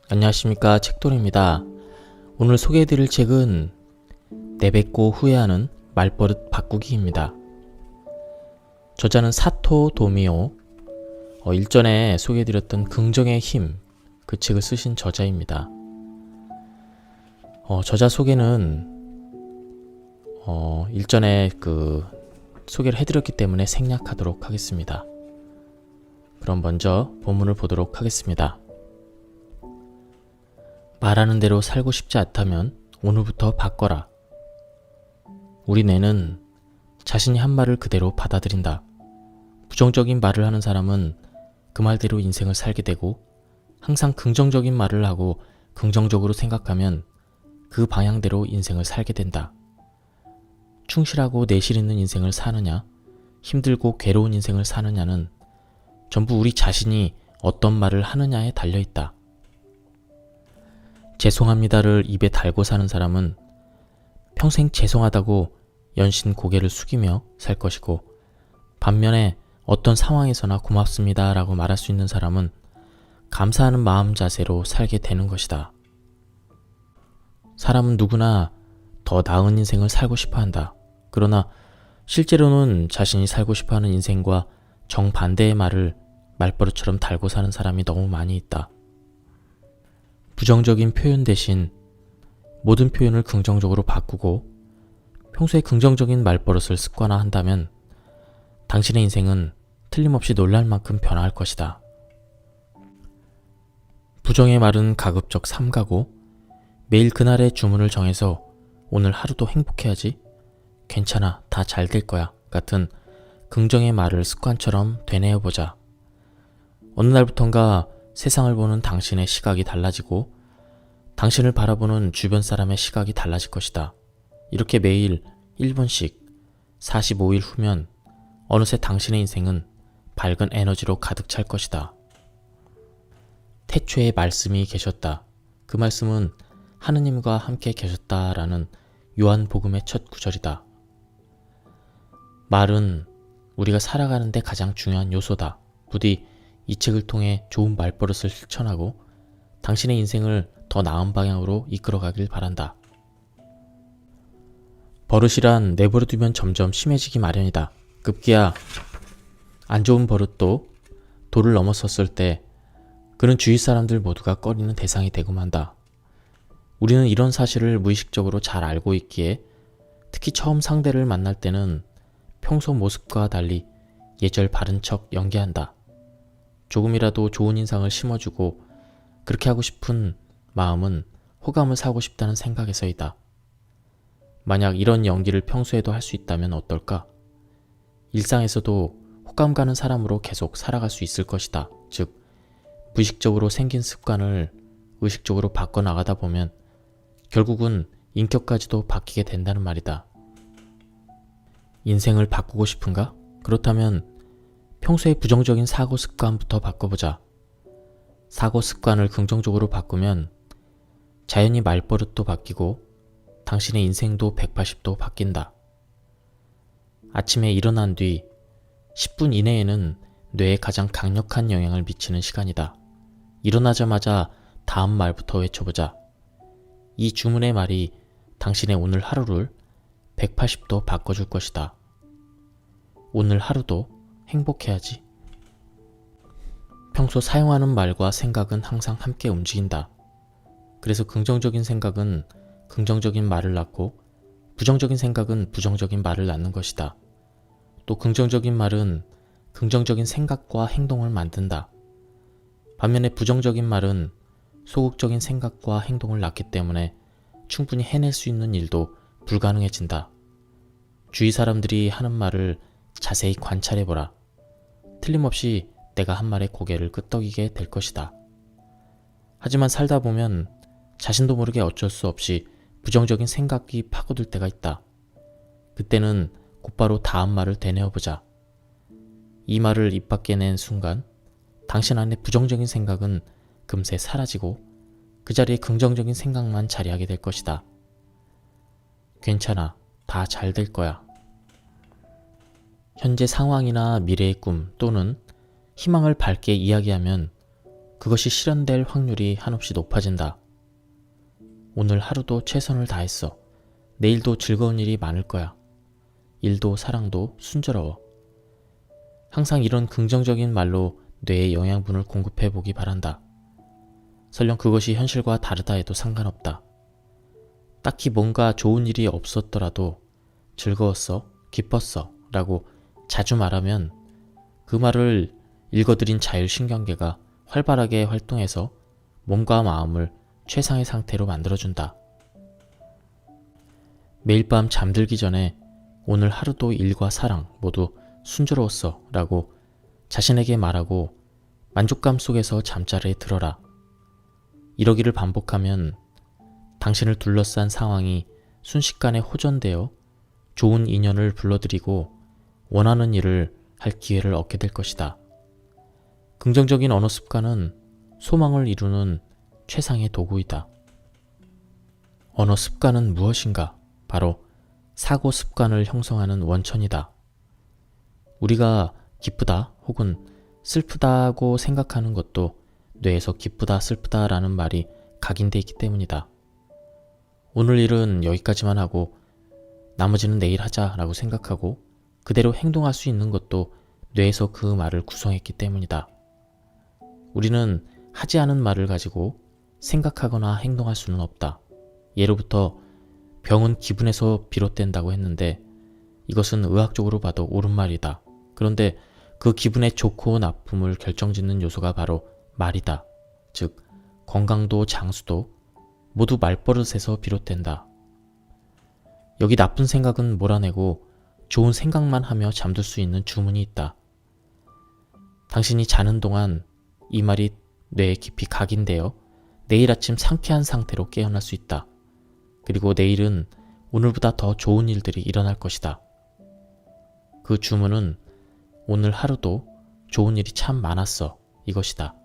안녕하십니까, 책돌입니다. 오늘 소개해드릴 책은 내뱉고 후회하는 말버릇 바꾸기입니다. 저자는 사토 도미오, 일전에 소개해드렸던 긍정의 힘, 그 책을 쓰신 저자입니다. 저자 소개는 일전에 소개를 해드렸기 때문에 생략하도록 하겠습니다. 그럼 먼저 본문을 보도록 하겠습니다. 말하는 대로 살고 싶지 않다면 오늘부터 바꿔라. 우리 뇌는 자신이 한 말을 그대로 받아들인다. 부정적인 말을 하는 사람은 그 말대로 인생을 살게 되고, 항상 긍정적인 말을 하고 긍정적으로 생각하면 그 방향대로 인생을 살게 된다. 충실하고 내실 있는 인생을 사느냐, 힘들고 괴로운 인생을 사느냐는 전부 우리 자신이 어떤 말을 하느냐에 달려있다. 죄송합니다를 입에 달고 사는 사람은 평생 죄송하다고 연신 고개를 숙이며 살 것이고, 반면에 어떤 상황에서나 고맙습니다 라고 말할 수 있는 사람은 감사하는 마음 자세로 살게 되는 것이다. 사람은 누구나 더 나은 인생을 살고 싶어 한다. 그러나 실제로는 자신이 살고 싶어 하는 인생과 정반대의 말을 말버릇처럼 달고 사는 사람이 너무 많이 있다. 부정적인 표현 대신 모든 표현을 긍정적으로 바꾸고 평소에 긍정적인 말버릇을 습관화한다면 당신의 인생은 틀림없이 놀랄 만큼 변화할 것이다. 부정의 말은 가급적 삼가고 매일 그날의 주문을 정해서 오늘 하루도 행복해야지, 괜찮아, 다 잘 될 거야 같은 긍정의 말을 습관처럼 되뇌어보자. 어느 날부턴가 세상을 보는 당신의 시각이 달라지고 당신을 바라보는 주변 사람의 시각이 달라질 것이다. 이렇게 매일 1분씩 45일 후면 어느새 당신의 인생은 밝은 에너지로 가득 찰 것이다. 태초에 말씀이 계셨다. 그 말씀은 하느님과 함께 계셨다라는 요한복음의 첫 구절이다. 말은 우리가 살아가는 데 가장 중요한 요소다. 부디 이 책을 통해 좋은 말버릇을 실천하고 당신의 인생을 더 나은 방향으로 이끌어가길 바란다. 버릇이란 내버려두면 점점 심해지기 마련이다. 급기야 안 좋은 버릇도 도를 넘어섰을 때 그는 주위 사람들 모두가 꺼리는 대상이 되고 만다. 우리는 이런 사실을 무의식적으로 잘 알고 있기에 특히 처음 상대를 만날 때는 평소 모습과 달리 예절 바른 척 연기한다. 조금이라도 좋은 인상을 심어주고 그렇게 하고 싶은 마음은 호감을 사고 싶다는 생각에서이다. 만약 이런 연기를 평소에도 할 수 있다면 어떨까? 일상에서도 호감 가는 사람으로 계속 살아갈 수 있을 것이다. 즉, 무의식적으로 생긴 습관을 의식적으로 바꿔나가다 보면 결국은 인격까지도 바뀌게 된다는 말이다. 인생을 바꾸고 싶은가? 그렇다면 평소에 부정적인 사고 습관부터 바꿔보자. 사고 습관을 긍정적으로 바꾸면 자연히 말버릇도 바뀌고 당신의 인생도 180도 바뀐다. 아침에 일어난 뒤 10분 이내에는 뇌에 가장 강력한 영향을 미치는 시간이다. 일어나자마자 다음 말부터 외쳐보자. 이 주문의 말이 당신의 오늘 하루를 180도 바꿔줄 것이다. 오늘 하루도 행복해야지. 평소 사용하는 말과 생각은 항상 함께 움직인다. 그래서 긍정적인 생각은 긍정적인 말을 낳고 부정적인 생각은 부정적인 말을 낳는 것이다. 또 긍정적인 말은 긍정적인 생각과 행동을 만든다. 반면에 부정적인 말은 소극적인 생각과 행동을 낳기 때문에 충분히 해낼 수 있는 일도 불가능해진다. 주위 사람들이 하는 말을 자세히 관찰해보라. 틀림없이 내가 한 말에 고개를 끄덕이게 될 것이다. 하지만 살다 보면 자신도 모르게 어쩔 수 없이 부정적인 생각이 파고들 때가 있다. 그때는 곧바로 다음 말을 되뇌어보자. 이 말을 입 밖에 낸 순간 당신 안에 부정적인 생각은 금세 사라지고 그 자리에 긍정적인 생각만 자리하게 될 것이다. 괜찮아, 다 잘 될 거야. 현재 상황이나 미래의 꿈 또는 희망을 밝게 이야기하면 그것이 실현될 확률이 한없이 높아진다. 오늘 하루도 최선을 다했어. 내일도 즐거운 일이 많을 거야. 일도 사랑도 순조로워. 항상 이런 긍정적인 말로 뇌에 영양분을 공급해 보기 바란다. 설령 그것이 현실과 다르다 해도 상관없다. 딱히 뭔가 좋은 일이 없었더라도 즐거웠어, 기뻤어 라고 자주 말하면 그 말을 읽어들인 자율신경계가 활발하게 활동해서 몸과 마음을 최상의 상태로 만들어준다. 매일 밤 잠들기 전에 오늘 하루도 일과 사랑 모두 순조로웠어 라고 자신에게 말하고 만족감 속에서 잠자리에 들어라. 이러기를 반복하면 당신을 둘러싼 상황이 순식간에 호전되어 좋은 인연을 불러들이고 원하는 일을 할 기회를 얻게 될 것이다. 긍정적인 언어 습관은 소망을 이루는 최상의 도구이다. 언어 습관은 무엇인가? 바로 사고 습관을 형성하는 원천이다. 우리가 기쁘다 혹은 슬프다고 생각하는 것도 뇌에서 기쁘다 슬프다라는 말이 각인돼 있기 때문이다. 오늘 일은 여기까지만 하고 나머지는 내일 하자라고 생각하고 그대로 행동할 수 있는 것도 뇌에서 그 말을 구성했기 때문이다. 우리는 하지 않은 말을 가지고 생각하거나 행동할 수는 없다. 예로부터 병은 기분에서 비롯된다고 했는데 이것은 의학적으로 봐도 옳은 말이다. 그런데 그 기분의 좋고 나쁨을 결정짓는 요소가 바로 말이다. 즉 건강도 장수도 모두 말버릇에서 비롯된다. 여기 나쁜 생각은 몰아내고 좋은 생각만 하며 잠들 수 있는 주문이 있다. 당신이 자는 동안 이 말이 뇌에 깊이 각인되어 내일 아침 상쾌한 상태로 깨어날 수 있다. 그리고 내일은 오늘보다 더 좋은 일들이 일어날 것이다. 그 주문은 오늘 하루도 좋은 일이 참 많았어 이것이다.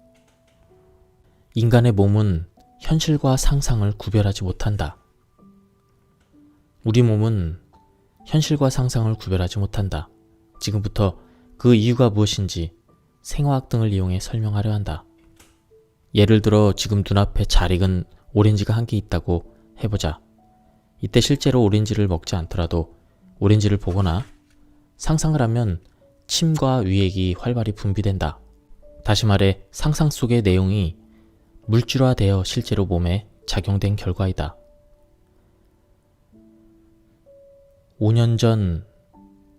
인간의 몸은 현실과 상상을 구별하지 못한다. 우리 몸은 현실과 상상을 구별하지 못한다. 지금부터 그 이유가 무엇인지 생화학 등을 이용해 설명하려 한다. 예를 들어 지금 눈앞에 잘 익은 오렌지가 한 개 있다고 해보자. 이때 실제로 오렌지를 먹지 않더라도 오렌지를 보거나 상상을 하면 침과 위액이 활발히 분비된다. 다시 말해 상상 속의 내용이 물질화되어 실제로 몸에 작용된 결과이다. 5년 전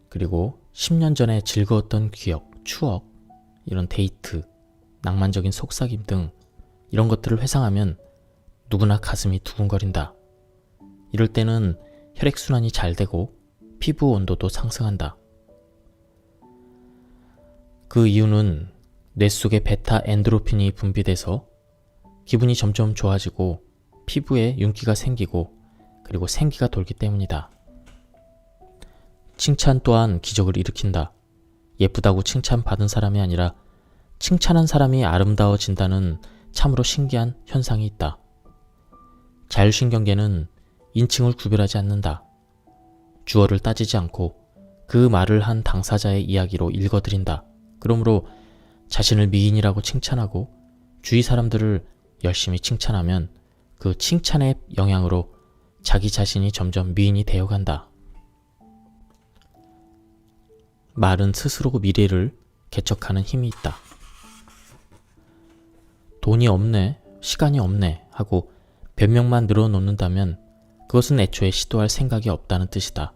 그리고 10년 전에 즐거웠던 기억, 추억, 이런 데이트, 낭만적인 속삭임 등 이런 것들을 회상하면 누구나 가슴이 두근거린다. 이럴 때는 혈액순환이 잘 되고 피부 온도도 상승한다. 그 이유는 뇌 속에 베타 엔도르핀이 분비돼서 기분이 점점 좋아지고 피부에 윤기가 생기고 그리고 생기가 돌기 때문이다. 칭찬 또한 기적을 일으킨다. 예쁘다고 칭찬받은 사람이 아니라 칭찬한 사람이 아름다워진다는 참으로 신기한 현상이 있다. 자율신경계는 인칭을 구별하지 않는다. 주어를 따지지 않고 그 말을 한 당사자의 이야기로 읽어드린다. 그러므로 자신을 미인이라고 칭찬하고 주위 사람들을 열심히 칭찬하면 그 칭찬의 영향으로 자기 자신이 점점 미인이 되어간다. 말은 스스로 미래를 개척하는 힘이 있다. 돈이 없네, 시간이 없네 하고 변명만 늘어놓는다면 그것은 애초에 시도할 생각이 없다는 뜻이다.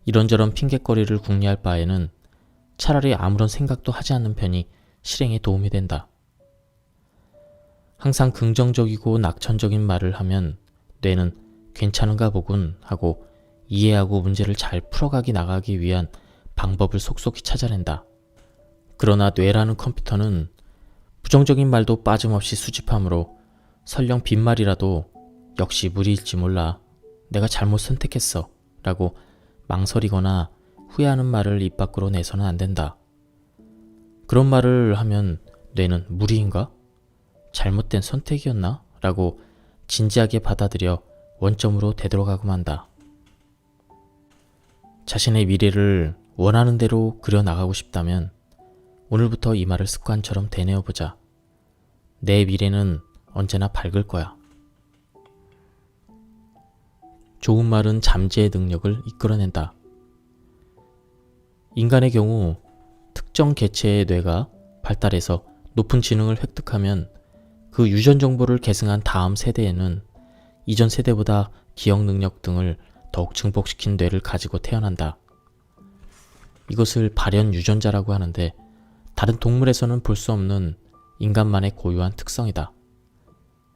이런저런 핑곗거리를 궁리할 바에는 차라리 아무런 생각도 하지 않는 편이 실행에 도움이 된다. 항상 긍정적이고 낙천적인 말을 하면 뇌는 괜찮은가 보군 하고 이해하고 문제를 잘 풀어가기 나가기 위한 방법을 속속히 찾아낸다. 그러나 뇌라는 컴퓨터는 부정적인 말도 빠짐없이 수집하므로 설령 빈말이라도 역시 무리일지 몰라, 내가 잘못 선택했어 라고 망설이거나 후회하는 말을 입 밖으로 내서는 안 된다. 그런 말을 하면 뇌는 무리인가? 잘못된 선택이었나? 라고 진지하게 받아들여 원점으로 되돌아가고 만다. 자신의 미래를 원하는 대로 그려나가고 싶다면 오늘부터 이 말을 습관처럼 되뇌어보자. 내 미래는 언제나 밝을 거야. 좋은 말은 잠재의 능력을 이끌어낸다. 인간의 경우 특정 개체의 뇌가 발달해서 높은 지능을 획득하면 그 유전 정보를 계승한 다음 세대에는 이전 세대보다 기억 능력 등을 더욱 증폭시킨 뇌를 가지고 태어난다. 이것을 발현 유전자라고 하는데 다른 동물에서는 볼 수 없는 인간만의 고유한 특성이다.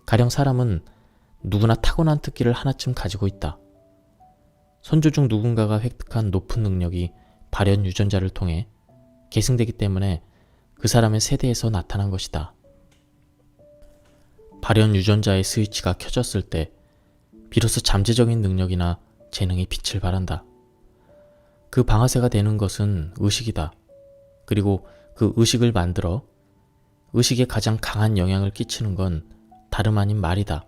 가령 사람은 누구나 타고난 특기를 하나쯤 가지고 있다. 선조 중 누군가가 획득한 높은 능력이 발현 유전자를 통해 계승되기 때문에 그 사람의 세대에서 나타난 것이다. 발현 유전자의 스위치가 켜졌을 때 비로소 잠재적인 능력이나 재능이 빛을 발한다. 그 방아쇠가 되는 것은 의식이다. 그리고 그 의식을 만들어 의식에 가장 강한 영향을 끼치는 건 다름 아닌 말이다.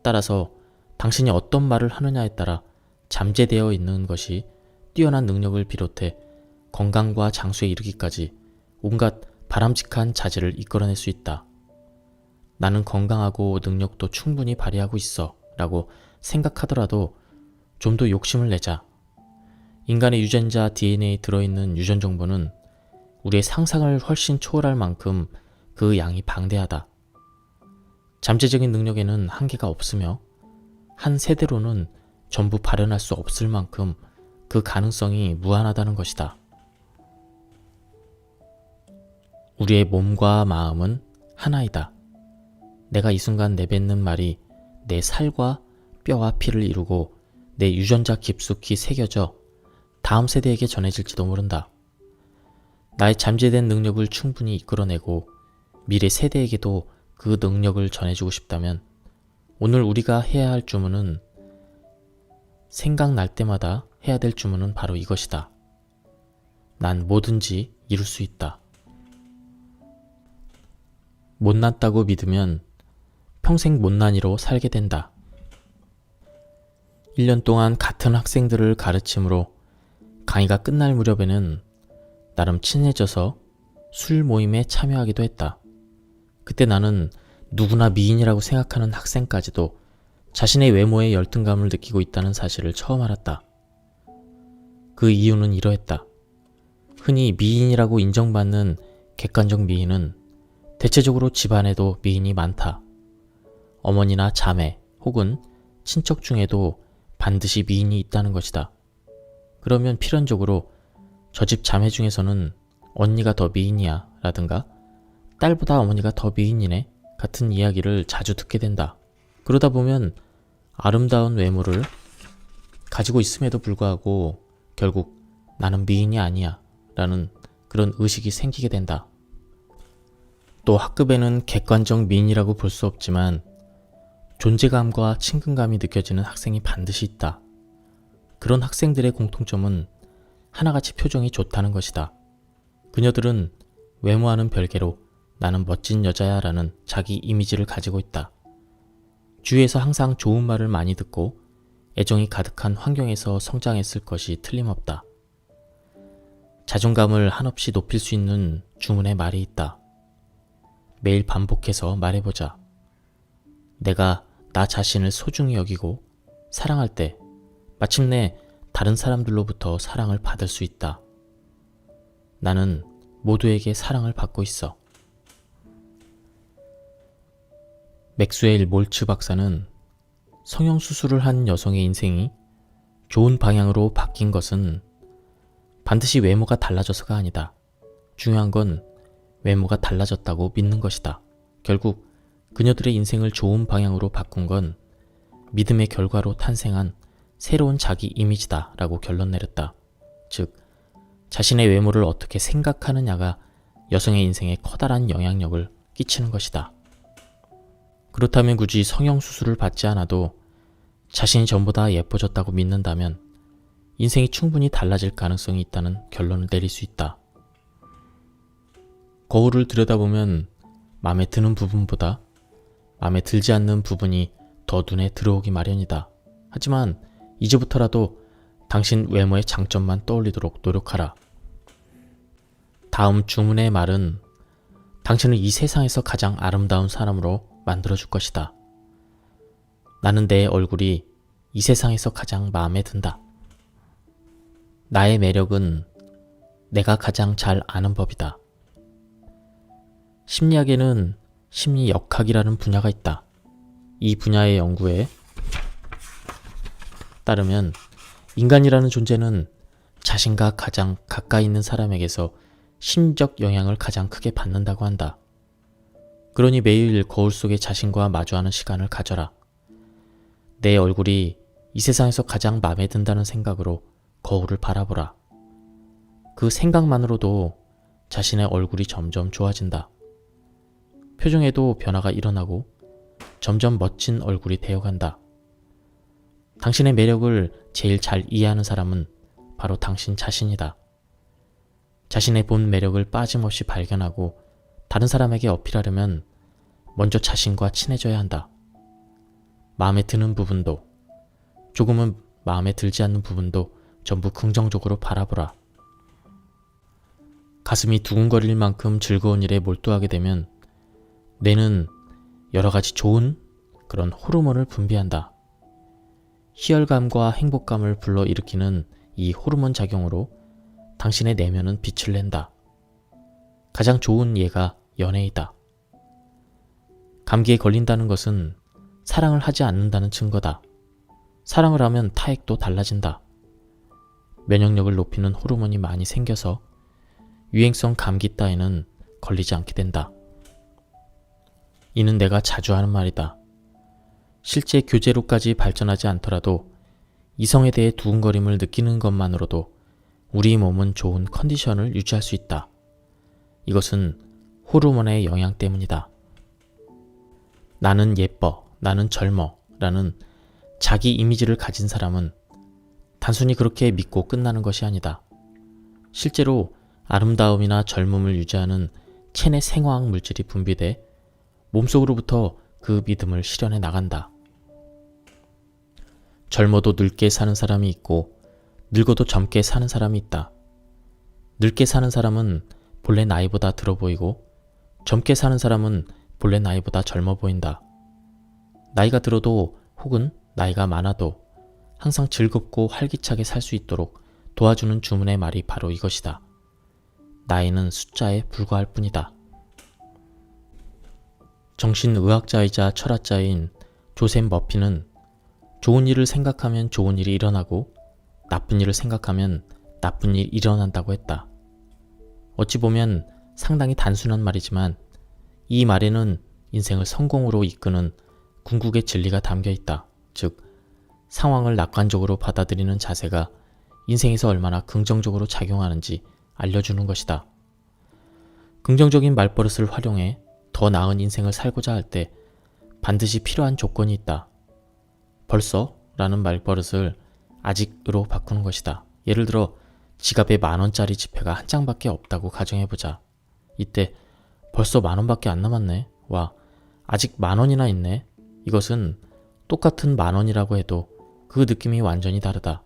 따라서 당신이 어떤 말을 하느냐에 따라 잠재되어 있는 것이 뛰어난 능력을 비롯해 건강과 장수에 이르기까지 온갖 바람직한 자질을 이끌어낼 수 있다. 나는 건강하고 능력도 충분히 발휘하고 있어 라고 생각하더라도 좀 더 욕심을 내자. 인간의 유전자 DNA에 들어있는 유전 정보는 우리의 상상을 훨씬 초월할 만큼 그 양이 방대하다. 잠재적인 능력에는 한계가 없으며 한 세대로는 전부 발현할 수 없을 만큼 그 가능성이 무한하다는 것이다. 우리의 몸과 마음은 하나이다. 내가 이 순간 내뱉는 말이 내 살과 뼈와 피를 이루고 내 유전자 깊숙이 새겨져 다음 세대에게 전해질지도 모른다. 나의 잠재된 능력을 충분히 이끌어내고 미래 세대에게도 그 능력을 전해주고 싶다면 오늘 우리가 해야 할 주문은 생각날 때마다 해야 될 주문은 바로 이것이다. 난 뭐든지 이룰 수 있다. 못났다고 믿으면 평생 못난이로 살게 된다. 1년 동안 같은 학생들을 가르침으로 강의가 끝날 무렵에는 나름 친해져서 술 모임에 참여하기도 했다. 그때 나는 누구나 미인이라고 생각하는 학생까지도 자신의 외모에 열등감을 느끼고 있다는 사실을 처음 알았다. 그 이유는 이러했다. 흔히 미인이라고 인정받는 객관적 미인은 대체적으로 집안에도 미인이 많다. 어머니나 자매 혹은 친척 중에도 반드시 미인이 있다는 것이다. 그러면 필연적으로 저 집 자매 중에서는 언니가 더 미인이야 라든가 딸보다 어머니가 더 미인이네 같은 이야기를 자주 듣게 된다. 그러다 보면 아름다운 외모를 가지고 있음에도 불구하고 결국 나는 미인이 아니야 라는 그런 의식이 생기게 된다. 또 학급에는 객관적 미인이라고 볼 수 없지만 존재감과 친근감이 느껴지는 학생이 반드시 있다. 그런 학생들의 공통점은 하나같이 표정이 좋다는 것이다. 그녀들은 외모와는 별개로 나는 멋진 여자야 라는 자기 이미지를 가지고 있다. 주위에서 항상 좋은 말을 많이 듣고 애정이 가득한 환경에서 성장했을 것이 틀림없다. 자존감을 한없이 높일 수 있는 주문의 말이 있다. 매일 반복해서 말해보자. 내가 나 자신을 소중히 여기고 사랑할 때 마침내 다른 사람들로부터 사랑을 받을 수 있다. 나는 모두에게 사랑을 받고 있어. 맥스웰 몰츠 박사는 성형수술을 한 여성의 인생이 좋은 방향으로 바뀐 것은 반드시 외모가 달라져서가 아니다. 중요한 건 외모가 달라졌다고 믿는 것이다. 결국 그녀들의 인생을 좋은 방향으로 바꾼 건 믿음의 결과로 탄생한 새로운 자기 이미지다 라고 결론 내렸다. 즉, 자신의 외모를 어떻게 생각하느냐가 여성의 인생에 커다란 영향력을 끼치는 것이다. 그렇다면 굳이 성형수술을 받지 않아도 자신이 전보다 예뻐졌다고 믿는다면 인생이 충분히 달라질 가능성이 있다는 결론을 내릴 수 있다. 거울을 들여다보면 마음에 드는 부분보다 마음에 들지 않는 부분이 더 눈에 들어오기 마련이다. 하지만 이제부터라도 당신 외모의 장점만 떠올리도록 노력하라. 다음 주문의 말은 당신을 이 세상에서 가장 아름다운 사람으로 만들어줄 것이다. 나는 내 얼굴이 이 세상에서 가장 마음에 든다. 나의 매력은 내가 가장 잘 아는 법이다. 심리학에는 심리역학이라는 분야가 있다. 이 분야의 연구에 따르면 인간이라는 존재는 자신과 가장 가까이 있는 사람에게서 심리적 영향을 가장 크게 받는다고 한다. 그러니 매일 거울 속에 자신과 마주하는 시간을 가져라. 내 얼굴이 이 세상에서 가장 마음에 든다는 생각으로 거울을 바라보라. 그 생각만으로도 자신의 얼굴이 점점 좋아진다. 표정에도 변화가 일어나고 점점 멋진 얼굴이 되어간다. 당신의 매력을 제일 잘 이해하는 사람은 바로 당신 자신이다. 자신의 본 매력을 빠짐없이 발견하고 다른 사람에게 어필하려면 먼저 자신과 친해져야 한다. 마음에 드는 부분도, 조금은 마음에 들지 않는 부분도 전부 긍정적으로 바라보라. 가슴이 두근거릴 만큼 즐거운 일에 몰두하게 되면 뇌는 여러 가지 좋은 그런 호르몬을 분비한다. 희열감과 행복감을 불러일으키는 이 호르몬 작용으로 당신의 내면은 빛을 낸다. 가장 좋은 예가 연애이다. 감기에 걸린다는 것은 사랑을 하지 않는다는 증거다. 사랑을 하면 타액도 달라진다. 면역력을 높이는 호르몬이 많이 생겨서 유행성 감기 따위는 걸리지 않게 된다. 이는 내가 자주 하는 말이다. 실제 교제로까지 발전하지 않더라도 이성에 대해 두근거림을 느끼는 것만으로도 우리 몸은 좋은 컨디션을 유지할 수 있다. 이것은 호르몬의 영향 때문이다. 나는 예뻐, 나는 젊어 라는 자기 이미지를 가진 사람은 단순히 그렇게 믿고 끝나는 것이 아니다. 실제로 아름다움이나 젊음을 유지하는 체내 생화학 물질이 분비돼 몸속으로부터 그 믿음을 실현해 나간다. 젊어도 늙게 사는 사람이 있고 늙어도 젊게 사는 사람이 있다. 늙게 사는 사람은 본래 나이보다 들어 보이고 젊게 사는 사람은 본래 나이보다 젊어 보인다. 나이가 들어도 혹은 나이가 많아도 항상 즐겁고 활기차게 살 수 있도록 도와주는 주문의 말이 바로 이것이다. 나이는 숫자에 불과할 뿐이다. 정신의학자이자 철학자인 조셉 머피는 좋은 일을 생각하면 좋은 일이 일어나고 나쁜 일을 생각하면 나쁜 일이 일어난다고 했다. 어찌 보면 상당히 단순한 말이지만 이 말에는 인생을 성공으로 이끄는 궁극의 진리가 담겨 있다. 즉, 상황을 낙관적으로 받아들이는 자세가 인생에서 얼마나 긍정적으로 작용하는지 알려주는 것이다. 긍정적인 말버릇을 활용해 더 나은 인생을 살고자 할 때 반드시 필요한 조건이 있다. 벌써 라는 말버릇을 아직으로 바꾸는 것이다. 예를 들어 지갑에 10,000원짜리 지폐가 한 장밖에 없다고 가정해보자. 이때 벌써 10,000원밖에 안 남았네. 와, 아직 10,000원이나 있네. 이것은 똑같은 10,000원이라고 해도 그 느낌이 완전히 다르다.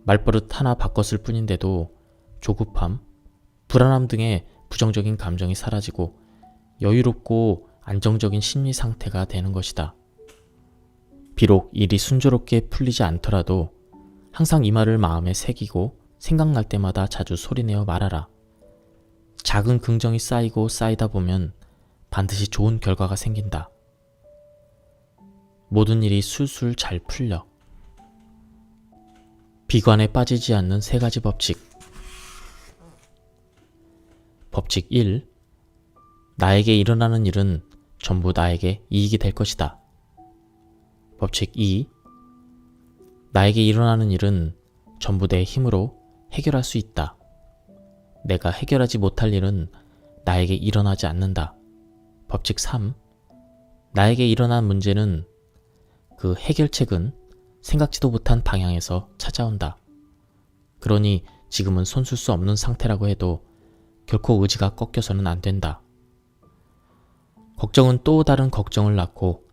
말버릇 하나 바꿨을 뿐인데도 조급함, 불안함 등의 부정적인 감정이 사라지고 여유롭고 안정적인 심리 상태가 되는 것이다. 비록 일이 순조롭게 풀리지 않더라도 항상 이 말을 마음에 새기고 생각날 때마다 자주 소리내어 말하라. 작은 긍정이 쌓이고 쌓이다 보면 반드시 좋은 결과가 생긴다. 모든 일이 술술 잘 풀려. 비관에 빠지지 않는 3가지 법칙. 법칙 1. 나에게 일어나는 일은 전부 나에게 이익이 될 것이다. 법칙 2. 나에게 일어나는 일은 전부 내 힘으로 해결할 수 있다. 내가 해결하지 못할 일은 나에게 일어나지 않는다. 법칙 3. 나에게 일어난 문제는 그 해결책은 생각지도 못한 방향에서 찾아온다. 그러니 지금은 손쓸 수 없는 상태라고 해도 결코 의지가 꺾여서는 안 된다. 걱정은 또 다른 걱정을 낳고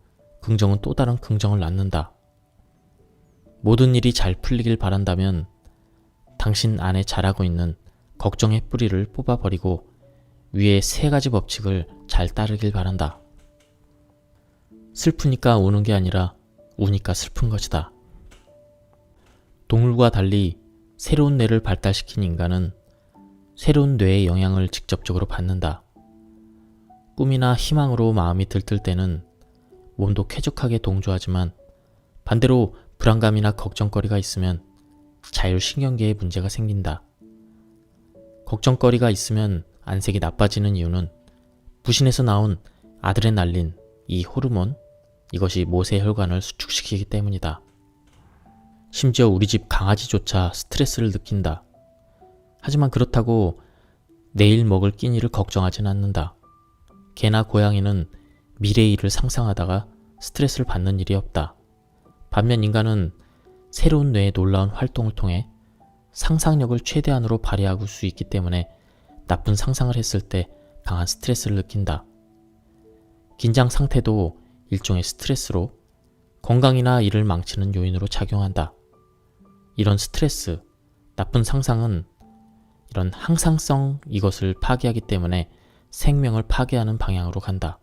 긍정은 또 다른 긍정을 낳는다. 모든 일이 잘 풀리길 바란다면 당신 안에 자라고 있는 걱정의 뿌리를 뽑아버리고 위의 3가지 법칙을 잘 따르길 바란다. 슬프니까 우는 게 아니라 우니까 슬픈 것이다. 동물과 달리 새로운 뇌를 발달시킨 인간은 새로운 뇌의 영향을 직접적으로 받는다. 꿈이나 희망으로 마음이 들뜰 때는 몸도 쾌적하게 동조하지만 반대로 불안감이나 걱정거리가 있으면 자율신경계에 문제가 생긴다. 걱정거리가 있으면 안색이 나빠지는 이유는 부신에서 나온 아드레날린, 이 호르몬, 이것이 모세혈관을 수축시키기 때문이다. 심지어 우리 집 강아지조차 스트레스를 느낀다. 하지만 그렇다고 내일 먹을 끼니를 걱정하진 않는다. 개나 고양이는 미래의 일을 상상하다가 스트레스를 받는 일이 없다. 반면 인간은 새로운 뇌의 놀라운 활동을 통해 상상력을 최대한으로 발휘할 수 있기 때문에 나쁜 상상을 했을 때 강한 스트레스를 느낀다. 긴장 상태도 일종의 스트레스로 건강이나 일을 망치는 요인으로 작용한다. 이런 스트레스, 나쁜 상상은 이런 항상성 이것을 파괴하기 때문에 생명을 파괴하는 방향으로 간다.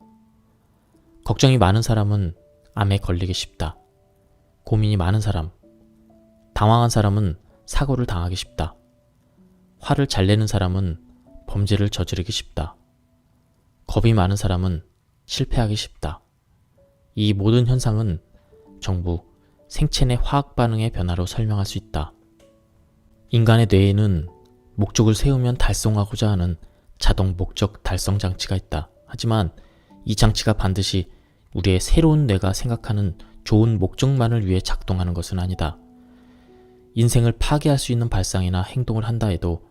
걱정이 많은 사람은 암에 걸리기 쉽다. 고민이 많은 사람, 당황한 사람은 사고를 당하기 쉽다. 화를 잘 내는 사람은 범죄를 저지르기 쉽다. 겁이 많은 사람은 실패하기 쉽다. 이 모든 현상은 전부 생체 내 화학 반응의 변화로 설명할 수 있다. 인간의 뇌에는 목적을 세우면 달성하고자 하는 자동 목적 달성 장치가 있다. 하지만 이 장치가 반드시 우리의 새로운 뇌가 생각하는 좋은 목적만을 위해 작동하는 것은 아니다. 인생을 파괴할 수 있는 발상이나 행동을 한다 해도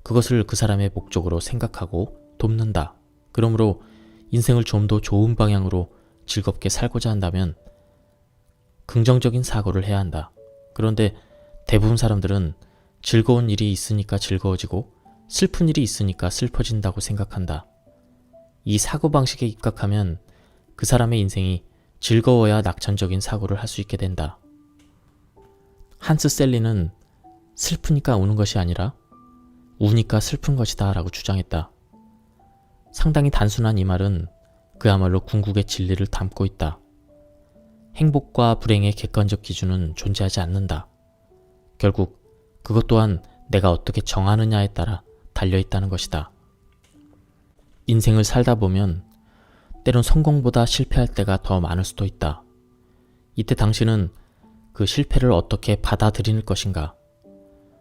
그것을 그 사람의 목적으로 생각하고 돕는다. 그러므로 인생을 좀 더 좋은 방향으로 즐겁게 살고자 한다면 긍정적인 사고를 해야 한다. 그런데 대부분 사람들은 즐거운 일이 있으니까 즐거워지고 슬픈 일이 있으니까 슬퍼진다고 생각한다. 이 사고방식에 입각하면 그 사람의 인생이 즐거워야 낙천적인 사고를 할 수 있게 된다. 한스 셀리는 슬프니까 우는 것이 아니라 우니까 슬픈 것이다 라고 주장했다. 상당히 단순한 이 말은 그야말로 궁극의 진리를 담고 있다. 행복과 불행의 객관적 기준은 존재하지 않는다. 결국 그것 또한 내가 어떻게 정하느냐에 따라 달려있다는 것이다. 인생을 살다 보면 때론 성공보다 실패할 때가 더 많을 수도 있다. 이때 당신은 그 실패를 어떻게 받아들일 것인가?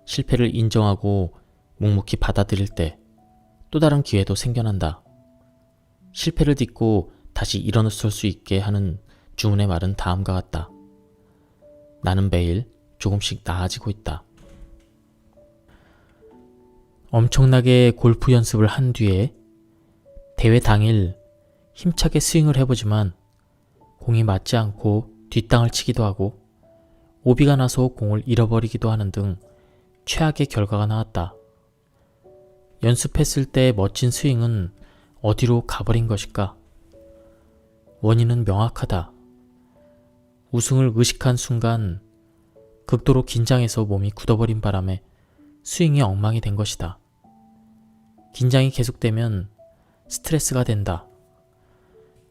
실패를 인정하고 묵묵히 받아들일 때 또 다른 기회도 생겨난다. 실패를 딛고 다시 일어설 수 있게 하는 주문의 말은 다음과 같다. 나는 매일 조금씩 나아지고 있다. 엄청나게 골프 연습을 한 뒤에 대회 당일 힘차게 스윙을 해보지만 공이 맞지 않고 뒷땅을 치기도 하고 오비가 나서 공을 잃어버리기도 하는 등 최악의 결과가 나왔다. 연습했을 때 멋진 스윙은 어디로 가버린 것일까? 원인은 명확하다. 우승을 의식한 순간 극도로 긴장해서 몸이 굳어버린 바람에 스윙이 엉망이 된 것이다. 긴장이 계속되면 스트레스가 된다.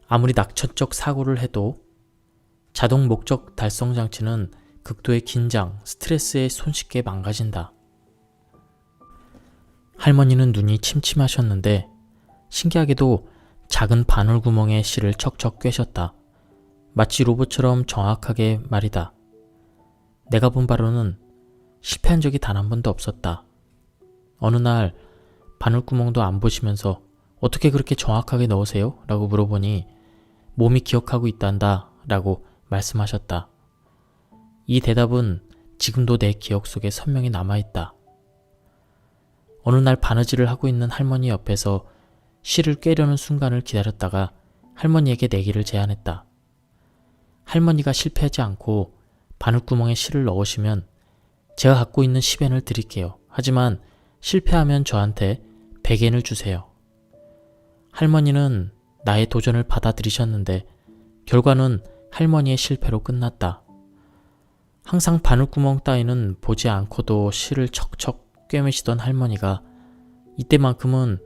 아무리 낙천적 사고를 해도 자동 목적 달성 장치는 극도의 긴장, 스트레스에 손쉽게 망가진다. 할머니는 눈이 침침하셨는데 신기하게도 작은 바늘구멍에 실을 척척 꿰셨다. 마치 로봇처럼 정확하게 말이다. 내가 본 바로는 실패한 적이 단 한 번도 없었다. 어느 날 바늘구멍도 안 보시면서 어떻게 그렇게 정확하게 넣으세요? 라고 물어보니 몸이 기억하고 있단다 라고 말씀하셨다. 이 대답은 지금도 내 기억 속에 선명히 남아있다. 어느 날 바느질을 하고 있는 할머니 옆에서 실을 꿰려는 순간을 기다렸다가 할머니에게 내기를 제안했다. 할머니가 실패하지 않고 바늘구멍에 실을 넣으시면 제가 갖고 있는 10엔을 드릴게요. 하지만 실패하면 저한테 100엔을 주세요. 할머니는 나의 도전을 받아들이셨는데 결과는 할머니의 실패로 끝났다. 항상 바늘구멍 따위는 보지 않고도 실을 척척 꿰매시던 할머니가 이때만큼은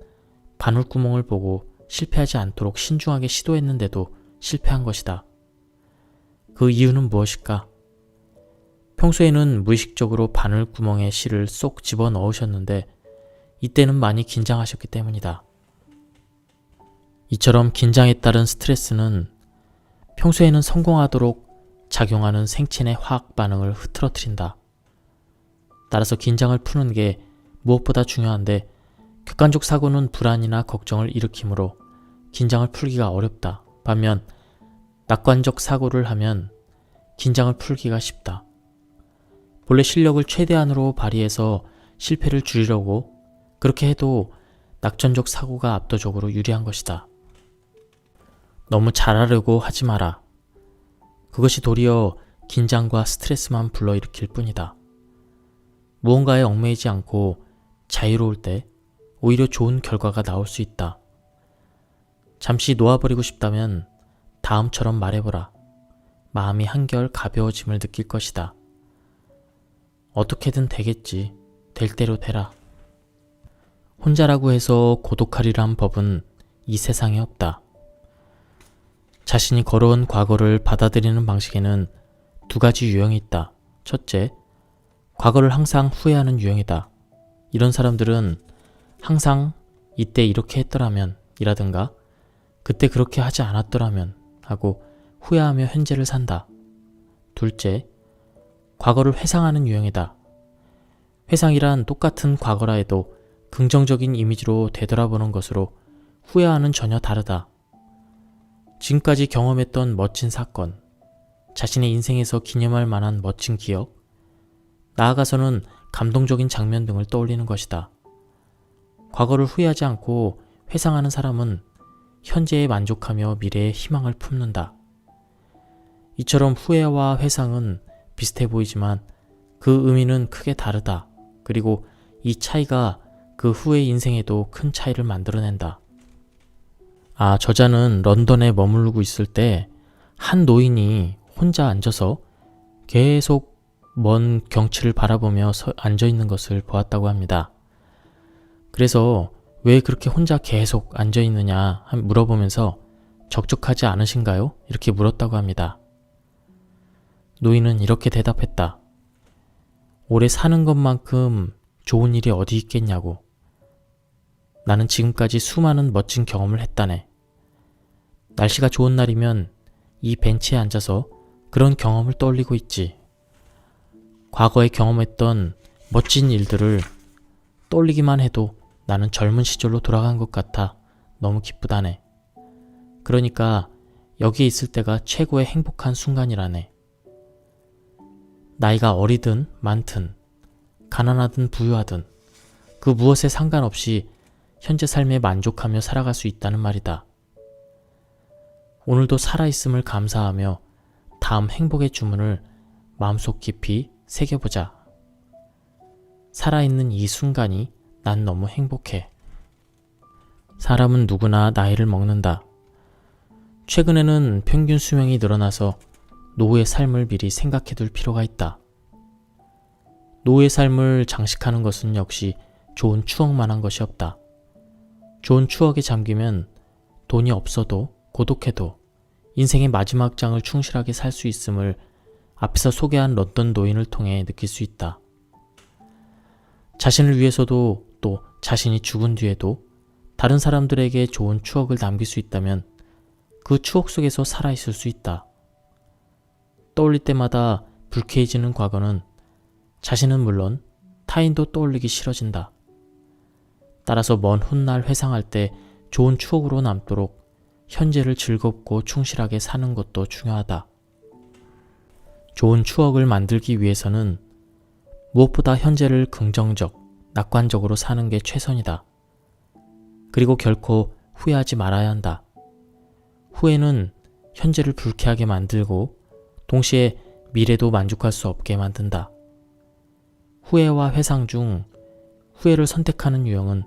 바늘구멍을 보고 실패하지 않도록 신중하게 시도했는데도 실패한 것이다. 그 이유는 무엇일까? 평소에는 무의식적으로 바늘구멍에 실을 쏙 집어 넣으셨는데 이때는 많이 긴장하셨기 때문이다. 이처럼 긴장에 따른 스트레스는 평소에는 성공하도록 작용하는 생체의 화학 반응을 흐트러뜨린다. 따라서 긴장을 푸는 게 무엇보다 중요한데 객관적 사고는 불안이나 걱정을 일으키므로 긴장을 풀기가 어렵다. 반면 낙관적 사고를 하면 긴장을 풀기가 쉽다. 본래 실력을 최대한으로 발휘해서 실패를 줄이려고 그렇게 해도 낙천적 사고가 압도적으로 유리한 것이다. 너무 잘하려고 하지 마라. 그것이 도리어 긴장과 스트레스만 불러일으킬 뿐이다. 무언가에 얽매이지 않고 자유로울 때 오히려 좋은 결과가 나올 수 있다. 잠시 놓아버리고 싶다면 다음처럼 말해보라. 마음이 한결 가벼워짐을 느낄 것이다. 어떻게든 되겠지. 될 대로 되라. 혼자라고 해서 고독하리란 법은 이 세상에 없다. 자신이 걸어온 과거를 받아들이는 방식에는 두 가지 유형이 있다. 첫째, 과거를 항상 후회하는 유형이다. 이런 사람들은 항상 이때 이렇게 했더라면 이라든가 그때 그렇게 하지 않았더라면 하고 후회하며 현재를 산다. 둘째, 과거를 회상하는 유형이다. 회상이란 똑같은 과거라 해도 긍정적인 이미지로 되돌아보는 것으로 후회와는 전혀 다르다. 지금까지 경험했던 멋진 사건, 자신의 인생에서 기념할 만한 멋진 기억, 나아가서는 감동적인 장면 등을 떠올리는 것이다. 과거를 후회하지 않고 회상하는 사람은 현재에 만족하며 미래에 희망을 품는다. 이처럼 후회와 회상은 비슷해 보이지만 그 의미는 크게 다르다. 그리고 이 차이가 그 후의 인생에도 큰 차이를 만들어낸다. 저자는 런던에 머무르고 있을 때 한 노인이 혼자 앉아서 계속 먼 경치를 바라보며 앉아있는 것을 보았다고 합니다. 그래서 왜 그렇게 혼자 계속 앉아있느냐 물어보면서 적적하지 않으신가요? 이렇게 물었다고 합니다. 노인은 이렇게 대답했다. 오래 사는 것만큼 좋은 일이 어디 있겠냐고. 나는 지금까지 수많은 멋진 경험을 했다네. 날씨가 좋은 날이면 이 벤치에 앉아서 그런 경험을 떠올리고 있지. 과거에 경험했던 멋진 일들을 떠올리기만 해도 나는 젊은 시절로 돌아간 것 같아 너무 기쁘다네. 그러니까 여기에 있을 때가 최고의 행복한 순간이라네. 나이가 어리든 많든 가난하든 부유하든 그 무엇에 상관없이 현재 삶에 만족하며 살아갈 수 있다는 말이다. 오늘도 살아있음을 감사하며 다음 행복의 주문을 마음속 깊이 새겨보자. 살아있는 이 순간이 난 너무 행복해. 사람은 누구나 나이를 먹는다. 최근에는 평균 수명이 늘어나서 노후의 삶을 미리 생각해 둘 필요가 있다. 노후의 삶을 장식하는 것은 역시 좋은 추억만한 것이 없다. 좋은 추억에 잠기면 돈이 없어도 고독해도 인생의 마지막 장을 충실하게 살 수 있음을 앞에서 소개한 런던 노인을 통해 느낄 수 있다. 자신을 위해서도 또 자신이 죽은 뒤에도 다른 사람들에게 좋은 추억을 남길 수 있다면 그 추억 속에서 살아있을 수 있다. 떠올릴 때마다 불쾌해지는 과거는 자신은 물론 타인도 떠올리기 싫어진다. 따라서 먼 훗날 회상할 때 좋은 추억으로 남도록 현재를 즐겁고 충실하게 사는 것도 중요하다. 좋은 추억을 만들기 위해서는 무엇보다 현재를 긍정적, 낙관적으로 사는 게 최선이다. 그리고 결코 후회하지 말아야 한다. 후회는 현재를 불쾌하게 만들고 동시에 미래도 만족할 수 없게 만든다. 후회와 회상 중 후회를 선택하는 유형은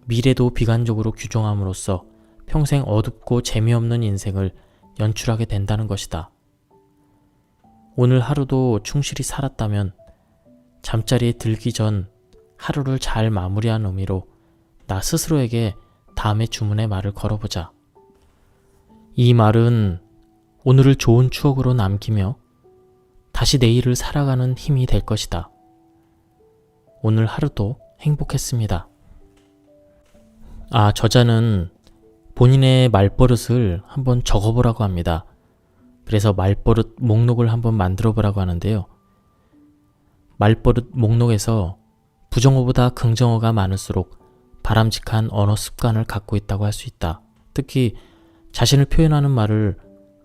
미래도 비관적으로 규정함으로써 평생 어둡고 재미없는 인생을 연출하게 된다는 것이다. 오늘 하루도 충실히 살았다면 잠자리에 들기 전 하루를 잘 마무리한 의미로 나 스스로에게 다음의 주문에 말을 걸어보자. 이 말은 오늘을 좋은 추억으로 남기며 다시 내일을 살아가는 힘이 될 것이다. 오늘 하루도 행복했습니다. 저자는 본인의 말버릇을 한번 적어보라고 합니다. 그래서 말버릇 목록을 한번 만들어 보라고 하는데요. 말버릇 목록에서 부정어보다 긍정어가 많을수록 바람직한 언어 습관을 갖고 있다고 할 수 있다. 특히 자신을 표현하는 말을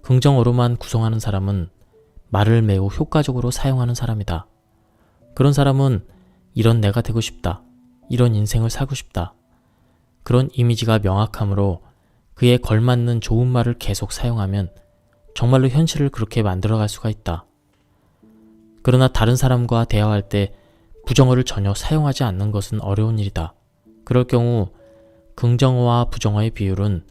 긍정어로만 구성하는 사람은 말을 매우 효과적으로 사용하는 사람이다. 그런 사람은 이런 내가 되고 싶다. 이런 인생을 살고 싶다. 그런 이미지가 명확하므로 그에 걸맞는 좋은 말을 계속 사용하면 정말로 현실을 그렇게 만들어갈 수가 있다. 그러나 다른 사람과 대화할 때 부정어를 전혀 사용하지 않는 것은 어려운 일이다. 그럴 경우 긍정어와 부정어의 비율은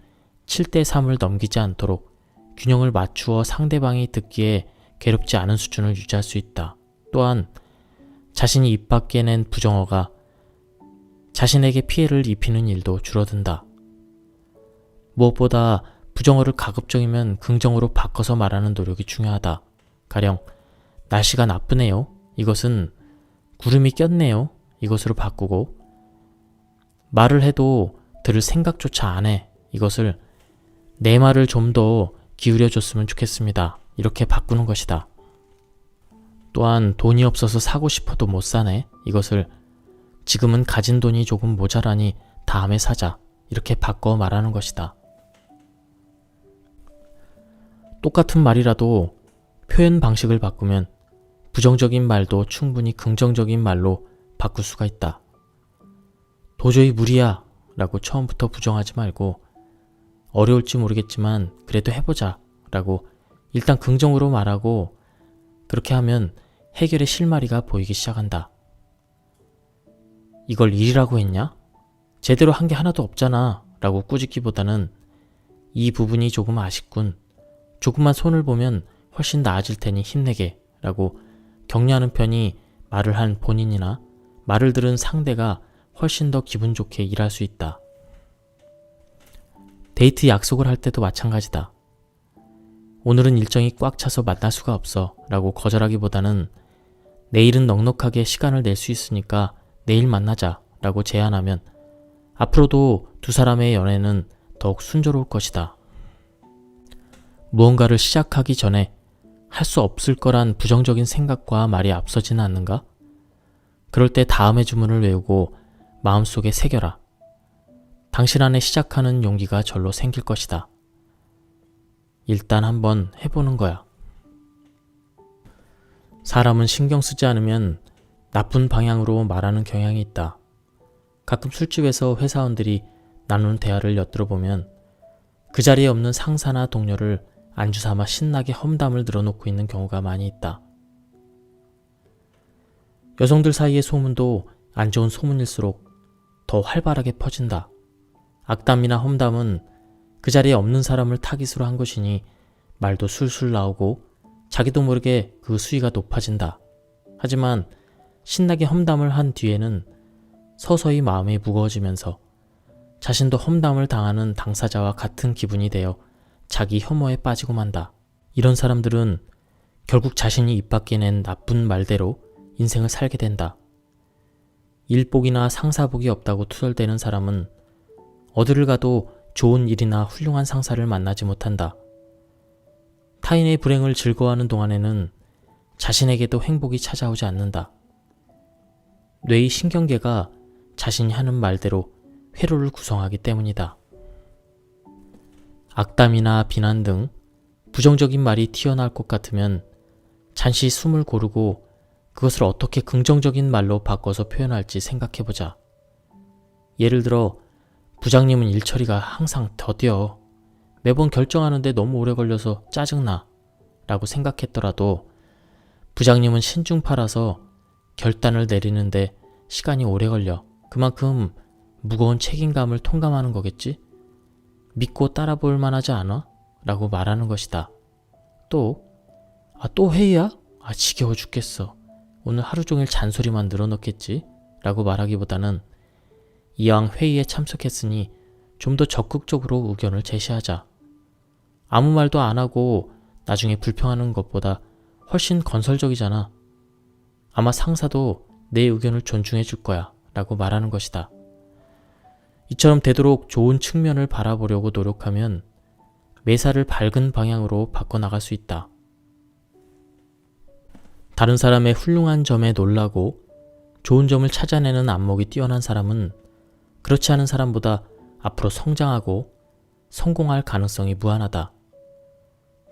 7대3을 넘기지 않도록 균형을 맞추어 상대방이 듣기에 괴롭지 않은 수준을 유지할 수 있다. 또한 자신이 입 밖에 낸 부정어가 자신에게 피해를 입히는 일도 줄어든다. 무엇보다 부정어를 가급적이면 긍정어로 바꿔서 말하는 노력이 중요하다. 가령 날씨가 나쁘네요. 이것은 구름이 꼈네요. 이것으로 바꾸고 말을 해도 들을 생각조차 안 해. 이것을 내 말을 좀 더 기울여줬으면 좋겠습니다. 이렇게 바꾸는 것이다. 또한 돈이 없어서 사고 싶어도 못 사네. 이것을 지금은 가진 돈이 조금 모자라니 다음에 사자. 이렇게 바꿔 말하는 것이다. 똑같은 말이라도 표현 방식을 바꾸면 부정적인 말도 충분히 긍정적인 말로 바꿀 수가 있다. 도저히 무리야 라고 처음부터 부정하지 말고 어려울지 모르겠지만 그래도 해보자 라고 일단 긍정으로 말하고 그렇게 하면 해결의 실마리가 보이기 시작한다. 이걸 일이라고 했냐? 제대로 한 게 하나도 없잖아 라고 꾸짖기보다는 이 부분이 조금 아쉽군. 조금만 손을 보면 훨씬 나아질 테니 힘내게 라고 격려하는 편이 말을 한 본인이나 말을 들은 상대가 훨씬 더 기분 좋게 일할 수 있다. 데이트 약속을 할 때도 마찬가지다. 오늘은 일정이 꽉 차서 만날 수가 없어 라고 거절하기보다는 내일은 넉넉하게 시간을 낼 수 있으니까 내일 만나자 라고 제안하면 앞으로도 두 사람의 연애는 더욱 순조로울 것이다. 무언가를 시작하기 전에 할 수 없을 거란 부정적인 생각과 말이 앞서지는 않는가? 그럴 때 다음의 주문을 외우고 마음속에 새겨라. 당신 안에 시작하는 용기가 절로 생길 것이다. 일단 한번 해보는 거야. 사람은 신경 쓰지 않으면 나쁜 방향으로 말하는 경향이 있다. 가끔 술집에서 회사원들이 나누는 대화를 엿들어보면 그 자리에 없는 상사나 동료를 안주 삼아 신나게 험담을 늘어놓고 있는 경우가 많이 있다. 여성들 사이의 소문도 안 좋은 소문일수록 더 활발하게 퍼진다. 악담이나 험담은 그 자리에 없는 사람을 타깃으로 한 것이니 말도 술술 나오고 자기도 모르게 그 수위가 높아진다. 하지만 신나게 험담을 한 뒤에는 서서히 마음이 무거워지면서 자신도 험담을 당하는 당사자와 같은 기분이 되어 자기 혐오에 빠지고 만다. 이런 사람들은 결국 자신이 입 밖에 낸 나쁜 말대로 인생을 살게 된다. 일복이나 상사복이 없다고 투덜대는 사람은 어디를 가도 좋은 일이나 훌륭한 상사를 만나지 못한다. 타인의 불행을 즐거워하는 동안에는 자신에게도 행복이 찾아오지 않는다. 뇌의 신경계가 자신이 하는 말대로 회로를 구성하기 때문이다. 악담이나 비난 등 부정적인 말이 튀어나올 것 같으면 잠시 숨을 고르고 그것을 어떻게 긍정적인 말로 바꿔서 표현할지 생각해보자. 예를 들어 부장님은 일처리가 항상 더뎌. 매번 결정하는데 너무 오래 걸려서 짜증나 라고 생각했더라도 부장님은 신중파라서 결단을 내리는데 시간이 오래 걸려. 그만큼 무거운 책임감을 통감하는 거겠지? 믿고 따라볼 만하지 않아? 라고 말하는 것이다. 또 회의야? 지겨워 죽겠어. 오늘 하루 종일 잔소리만 늘어놓겠지? 라고 말하기보다는 이왕 회의에 참석했으니 좀 더 적극적으로 의견을 제시하자. 아무 말도 안 하고 나중에 불평하는 것보다 훨씬 건설적이잖아. 아마 상사도 내 의견을 존중해 줄 거야 라고 말하는 것이다. 이처럼 되도록 좋은 측면을 바라보려고 노력하면 매사를 밝은 방향으로 바꿔나갈 수 있다. 다른 사람의 훌륭한 점에 놀라고 좋은 점을 찾아내는 안목이 뛰어난 사람은 그렇지 않은 사람보다 앞으로 성장하고 성공할 가능성이 무한하다.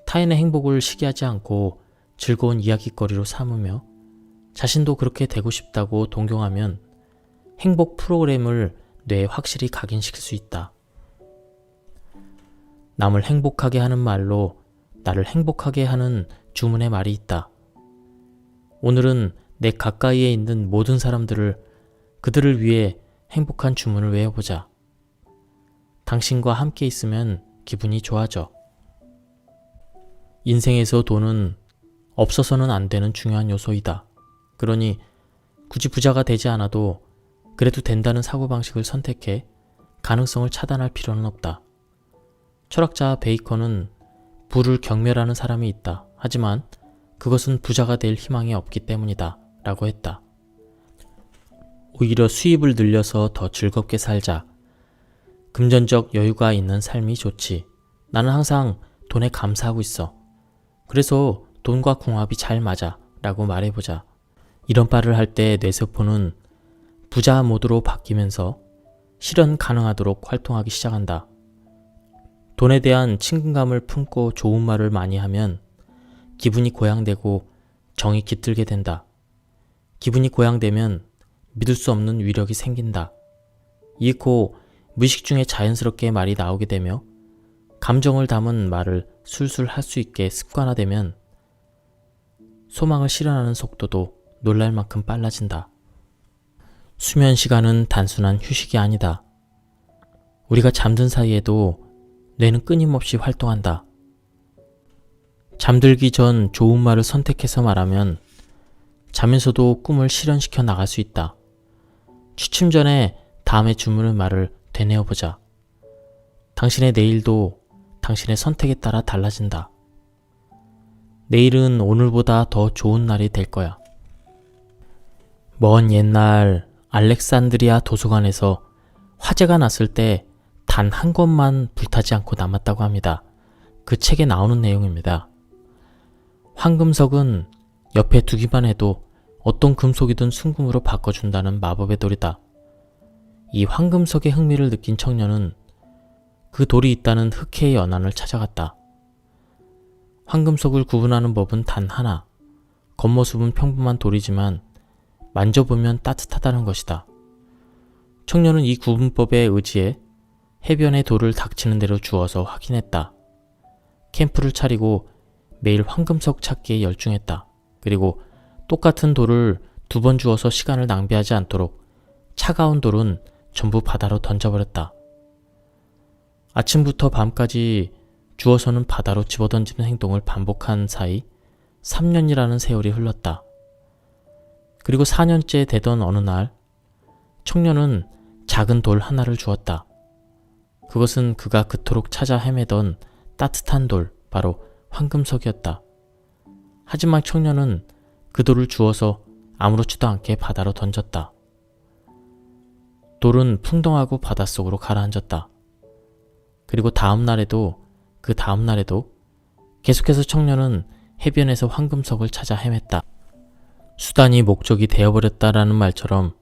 타인의 행복을 시기하지 않고 즐거운 이야깃거리로 삼으며 자신도 그렇게 되고 싶다고 동경하면 행복 프로그램을 뇌에 확실히 각인시킬 수 있다. 남을 행복하게 하는 말로 나를 행복하게 하는 주문의 말이 있다. 오늘은 내 가까이에 있는 모든 사람들을 그들을 위해 행복한 주문을 외워보자. 당신과 함께 있으면 기분이 좋아져. 인생에서 돈은 없어서는 안 되는 중요한 요소이다. 그러니 굳이 부자가 되지 않아도 그래도 된다는 사고방식을 선택해 가능성을 차단할 필요는 없다. 철학자 베이컨은 부를 경멸하는 사람이 있다. 하지만 그것은 부자가 될 희망이 없기 때문이다. 라고 했다. 오히려 수입을 늘려서 더 즐겁게 살자. 금전적 여유가 있는 삶이 좋지. 나는 항상 돈에 감사하고 있어. 그래서 돈과 궁합이 잘 맞아. 라고 말해보자. 이런 말을 할 때 뇌세포는 부자 모드로 바뀌면서 실현 가능하도록 활동하기 시작한다. 돈에 대한 친근감을 품고 좋은 말을 많이 하면 기분이 고양되고 정이 깃들게 된다. 기분이 고양되면 믿을 수 없는 위력이 생긴다. 이윽고 무의식 중에 자연스럽게 말이 나오게 되며 감정을 담은 말을 술술 할 수 있게 습관화되면 소망을 실현하는 속도도 놀랄 만큼 빨라진다. 수면 시간은 단순한 휴식이 아니다. 우리가 잠든 사이에도 뇌는 끊임없이 활동한다. 잠들기 전 좋은 말을 선택해서 말하면 자면서도 꿈을 실현시켜 나갈 수 있다. 취침 전에 다음에 주문을 말을 되뇌어보자. 당신의 내일도 당신의 선택에 따라 달라진다. 내일은 오늘보다 더 좋은 날이 될 거야. 먼 옛날 알렉산드리아 도서관에서 화재가 났을 때 단 한 권만 불타지 않고 남았다고 합니다. 그 책에 나오는 내용입니다. 황금석은 옆에 두기만 해도 어떤 금속이든 순금으로 바꿔준다는 마법의 돌이다. 이 황금석의 흥미를 느낀 청년은 그 돌이 있다는 흑해의 연안을 찾아갔다. 황금석을 구분하는 법은 단 하나. 겉모습은 평범한 돌이지만 만져보면 따뜻하다는 것이다. 청년은 이 구분법에 의지해 해변에 돌을 닥치는 대로 주워서 확인했다. 캠프를 차리고 매일 황금석 찾기에 열중했다. 그리고 똑같은 돌을 2번 주워서 시간을 낭비하지 않도록 차가운 돌은 전부 바다로 던져버렸다. 아침부터 밤까지 주워서는 바다로 집어던지는 행동을 반복한 사이 3년이라는 세월이 흘렀다. 그리고 4년째 되던 어느 날 청년은 작은 돌 하나를 주었다. 그것은 그가 그토록 찾아 헤매던 따뜻한 돌, 바로 황금석이었다. 하지만 청년은 그 돌을 주워서 아무렇지도 않게 바다로 던졌다. 돌은 풍덩하고 바닷속으로 가라앉았다. 그리고 다음 날에도 그 다음 날에도 계속해서 청년은 해변에서 황금석을 찾아 헤맸다. 수단이 목적이 되어버렸다라는 말처럼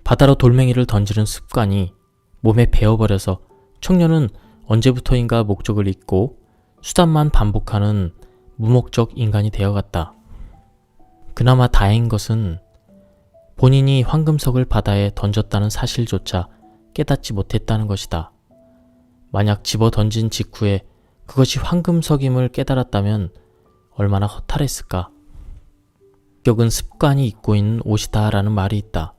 바다로 돌멩이를 던지는 습관이 몸에 배어버려서 청년은 언제부터인가 목적을 잊고 수단만 반복하는 무목적 인간이 되어갔다. 그나마 다행인 것은 본인이 황금석을 바다에 던졌다는 사실조차 깨닫지 못했다는 것이다. 만약 집어 던진 직후에 그것이 황금석임을 깨달았다면 얼마나 허탈했을까. 격은 습관이 입고 있는 옷이다 라는 말이 있다.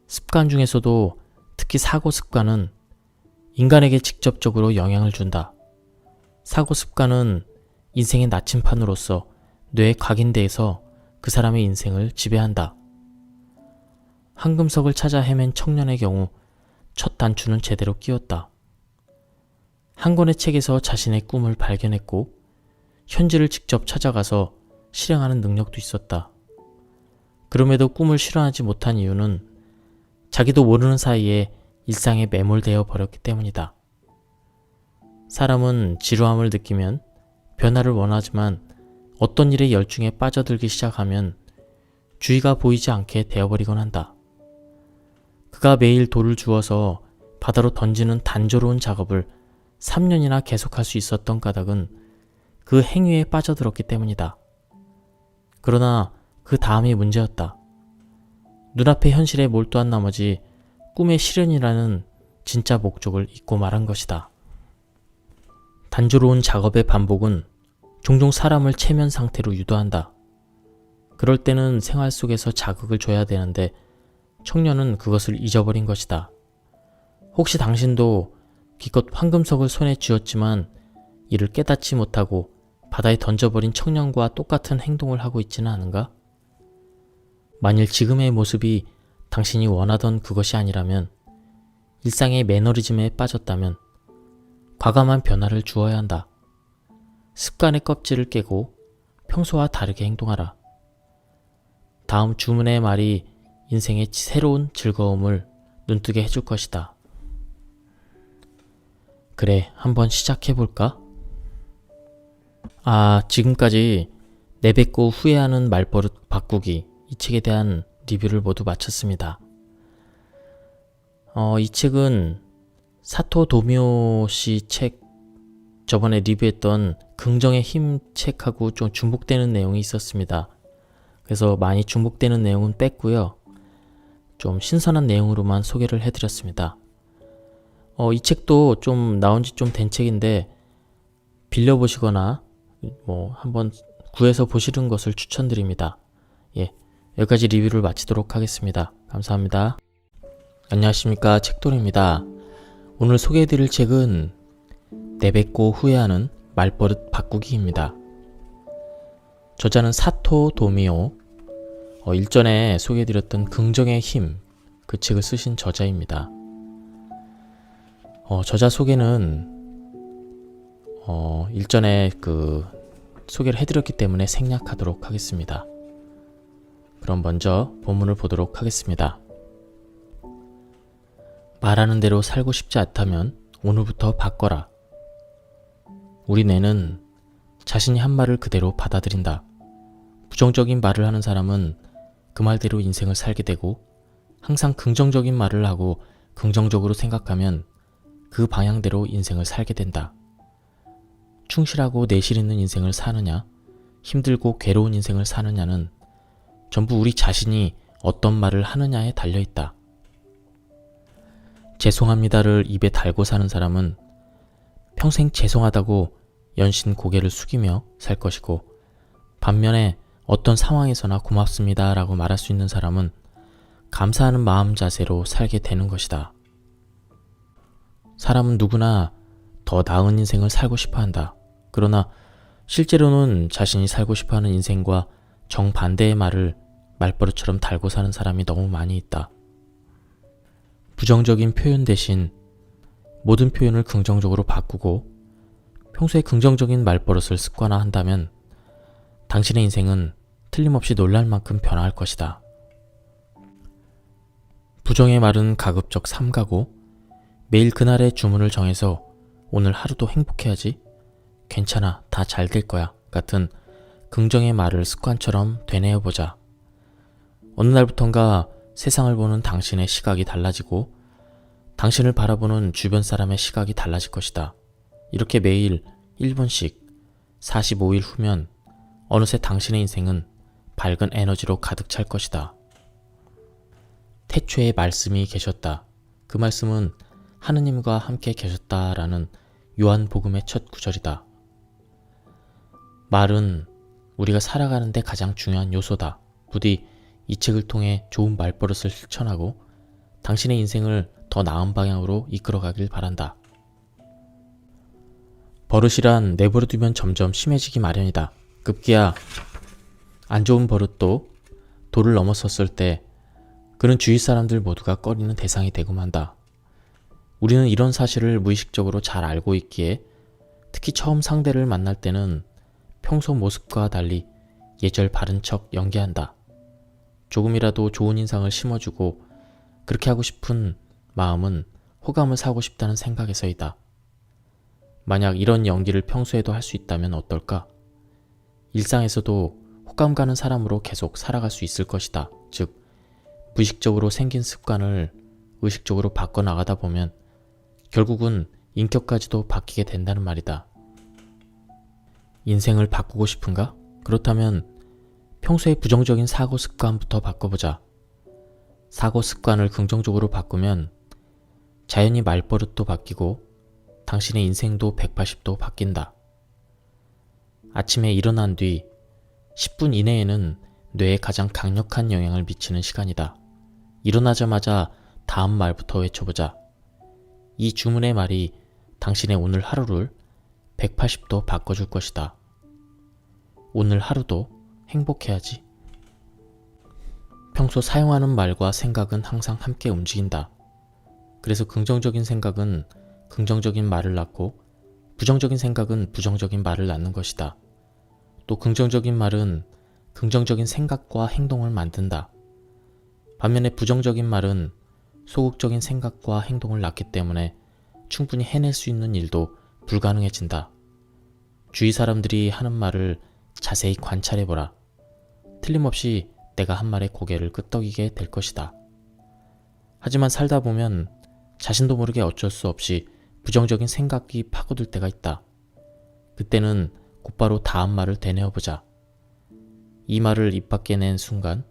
습관 중에서도 특히 사고 습관은 인간에게 직접적으로 영향을 준다. 사고 습관은 인생의 나침판으로서 뇌에 각인돼서 그 사람의 인생을 지배한다. 황금석을 찾아 헤맨 청년의 경우 첫 단추는 제대로 끼웠다. 한 권의 책에서 자신의 꿈을 발견했고 현지를 직접 찾아가서 실행하는 능력도 있었다. 그럼에도 꿈을 실현하지 못한 이유는 자기도 모르는 사이에 일상에 매몰되어 버렸기 때문이다. 사람은 지루함을 느끼면 변화를 원하지만 어떤 일에 열중에 빠져들기 시작하면 주의가 보이지 않게 되어버리곤 한다. 그가 매일 돌을 주워서 바다로 던지는 단조로운 작업을 3년이나 계속할 수 있었던 까닭은 그 행위에 빠져들었기 때문이다. 그러나 그 다음이 문제였다. 눈앞의 현실에 몰두한 나머지 꿈의 실현이라는 진짜 목적을 잊고 말한 것이다. 단조로운 작업의 반복은 종종 사람을 체면 상태로 유도한다. 그럴 때는 생활 속에서 자극을 줘야 되는데 청년은 그것을 잊어버린 것이다. 혹시 당신도 기껏 황금석을 손에 쥐었지만 이를 깨닫지 못하고 바다에 던져버린 청년과 똑같은 행동을 하고 있지는 않은가? 만일 지금의 모습이 당신이 원하던 그것이 아니라면, 일상의 매너리즘에 빠졌다면 과감한 변화를 주어야 한다. 습관의 껍질을 깨고 평소와 다르게 행동하라. 다음 주문의 말이 인생의 새로운 즐거움을 눈뜨게 해줄 것이다. 그래, 한번 시작해볼까? 지금까지 내뱉고 후회하는 말버릇 바꾸기, 이 책에 대한 리뷰를 모두 마쳤습니다. 이 책은 사토 도미오 씨 책, 저번에 리뷰했던 긍정의 힘 책하고 좀 중복되는 내용이 있었습니다. 그래서 많이 중복되는 내용은 뺐고요. 좀 신선한 내용으로만 소개를 해드렸습니다. 이 책도 좀 나온 지 좀 된 책인데 빌려보시거나 한번 구해서 보시는 것을 추천드립니다. 여기까지 리뷰를 마치도록 하겠습니다. 감사합니다. 안녕하십니까, 책돌이입니다. 오늘 소개해드릴 책은 내뱉고 후회하는 말버릇 바꾸기입니다. 저자는 사토 도미오, 일전에 소개해드렸던 긍정의 힘, 그 책을 쓰신 저자입니다. 저자 소개는 일전에 소개를 해드렸기 때문에 생략하도록 하겠습니다. 그럼 먼저 본문을 보도록 하겠습니다. 말하는 대로 살고 싶지 않다면 오늘부터 바꿔라. 우리 뇌는 자신이 한 말을 그대로 받아들인다. 부정적인 말을 하는 사람은 그 말대로 인생을 살게 되고, 항상 긍정적인 말을 하고 긍정적으로 생각하면 그 방향대로 인생을 살게 된다. 충실하고 내실 있는 인생을 사느냐, 힘들고 괴로운 인생을 사느냐는 전부 우리 자신이 어떤 말을 하느냐에 달려있다. 죄송합니다를 입에 달고 사는 사람은 평생 죄송하다고 연신 고개를 숙이며 살 것이고, 반면에 어떤 상황에서나 고맙습니다 라고 말할 수 있는 사람은 감사하는 마음 자세로 살게 되는 것이다. 사람은 누구나 더 나은 인생을 살고 싶어 한다. 그러나 실제로는 자신이 살고 싶어 하는 인생과 정반대의 말을 말버릇처럼 달고 사는 사람이 너무 많이 있다. 부정적인 표현 대신 모든 표현을 긍정적으로 바꾸고 평소에 긍정적인 말버릇을 습관화한다면 당신의 인생은 틀림없이 놀랄 만큼 변화할 것이다. 부정의 말은 가급적 삼가고 매일 그날의 주문을 정해서 오늘 하루도 행복해야지, 괜찮아, 다 잘 될 거야 같은 긍정의 말을 습관처럼 되뇌어보자. 어느 날부턴가 세상을 보는 당신의 시각이 달라지고 당신을 바라보는 주변 사람의 시각이 달라질 것이다. 이렇게 매일 1분씩 45일 후면 어느새 당신의 인생은 밝은 에너지로 가득 찰 것이다. 태초에 말씀이 계셨다. 그 말씀은 하느님과 함께 계셨다라는 요한복음의 첫 구절이다. 말은 우리가 살아가는데 가장 중요한 요소다. 부디 이 책을 통해 좋은 말버릇을 실천하고 당신의 인생을 더 나은 방향으로 이끌어가길 바란다. 버릇이란 내버려두면 점점 심해지기 마련이다. 급기야 안 좋은 버릇도 도를 넘어섰을 때 그는 주위 사람들 모두가 꺼리는 대상이 되고 만다. 우리는 이런 사실을 무의식적으로 잘 알고 있기에 특히 처음 상대를 만날 때는 평소 모습과 달리 예절 바른 척 연기한다. 조금이라도 좋은 인상을 심어주고 그렇게 하고 싶은 마음은 호감을 사고 싶다는 생각에서이다. 만약 이런 연기를 평소에도 할 수 있다면 어떨까? 일상에서도 호감 가는 사람으로 계속 살아갈 수 있을 것이다. 즉, 무의식적으로 생긴 습관을 의식적으로 바꿔나가다 보면 결국은 인격까지도 바뀌게 된다는 말이다. 인생을 바꾸고 싶은가? 그렇다면 평소에 부정적인 사고 습관부터 바꿔보자. 사고 습관을 긍정적으로 바꾸면 자연히 말버릇도 바뀌고 당신의 인생도 180도 바뀐다. 아침에 일어난 뒤 10분 이내에는 뇌에 가장 강력한 영향을 미치는 시간이다. 일어나자마자 다음 말부터 외쳐보자. 이 주문의 말이 당신의 오늘 하루를 180도 바꿔줄 것이다. 오늘 하루도 행복해야지. 평소 사용하는 말과 생각은 항상 함께 움직인다. 그래서 긍정적인 생각은 긍정적인 말을 낳고 부정적인 생각은 부정적인 말을 낳는 것이다. 또 긍정적인 말은 긍정적인 생각과 행동을 만든다. 반면에 부정적인 말은 소극적인 생각과 행동을 낳기 때문에 충분히 해낼 수 있는 일도 불가능해진다. 주위 사람들이 하는 말을 자세히 관찰해보라. 틀림없이 내가 한 말에 고개를 끄덕이게 될 것이다. 하지만 살다 보면 자신도 모르게 어쩔 수 없이 부정적인 생각이 파고들 때가 있다. 그때는 곧바로 다음 말을 되뇌어보자. 이 말을 입 밖에 낸 순간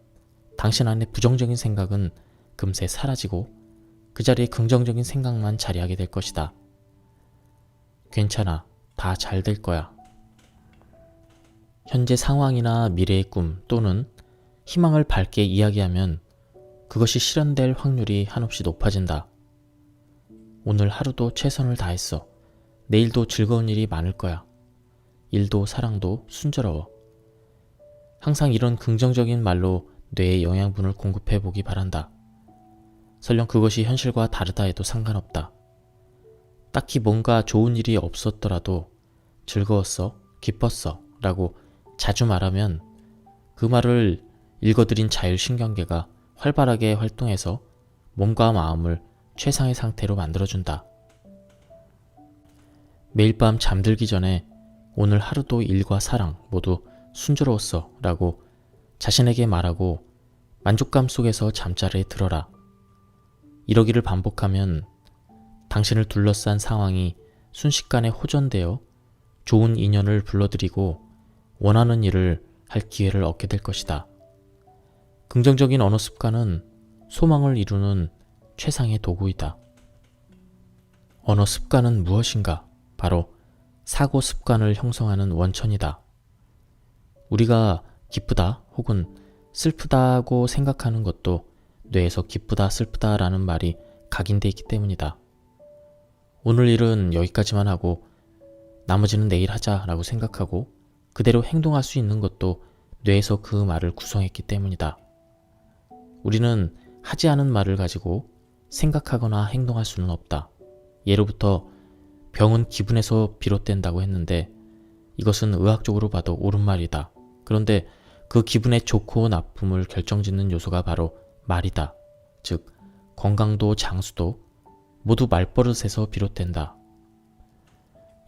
당신 안에 부정적인 생각은 금세 사라지고 그 자리에 긍정적인 생각만 자리하게 될 것이다. 괜찮아. 다 잘 될 거야. 현재 상황이나 미래의 꿈 또는 희망을 밝게 이야기하면 그것이 실현될 확률이 한없이 높아진다. 오늘 하루도 최선을 다했어. 내일도 즐거운 일이 많을 거야. 일도 사랑도 순조로워. 항상 이런 긍정적인 말로 뇌에 영양분을 공급해 보기 바란다. 설령 그것이 현실과 다르다 해도 상관없다. 딱히 뭔가 좋은 일이 없었더라도 즐거웠어, 기뻤어 라고 자주 말하면 그 말을 읽어들인 자율신경계가 활발하게 활동해서 몸과 마음을 최상의 상태로 만들어준다. 매일 밤 잠들기 전에 오늘 하루도 일과 사랑 모두 순조로웠어 라고 자신에게 말하고 만족감 속에서 잠자리에 들어라. 이러기를 반복하면 당신을 둘러싼 상황이 순식간에 호전되어 좋은 인연을 불러들이고 원하는 일을 할 기회를 얻게 될 것이다. 긍정적인 언어 습관은 소망을 이루는 최상의 도구이다. 언어 습관은 무엇인가? 바로 사고 습관을 형성하는 원천이다. 우리가 기쁘다 혹은 슬프다고 생각하는 것도 뇌에서 기쁘다 슬프다라는 말이 각인되어 있기 때문이다. 오늘 일은 여기까지만 하고 나머지는 내일 하자라고 생각하고 그대로 행동할 수 있는 것도 뇌에서 그 말을 구성했기 때문이다. 우리는 하지 않은 말을 가지고 생각하거나 행동할 수는 없다. 예로부터 병은 기분에서 비롯된다고 했는데 이것은 의학적으로 봐도 옳은 말이다. 그런데 그 기분의 좋고 나쁨을 결정짓는 요소가 바로 말이다. 즉, 건강도 장수도 모두 말버릇에서 비롯된다.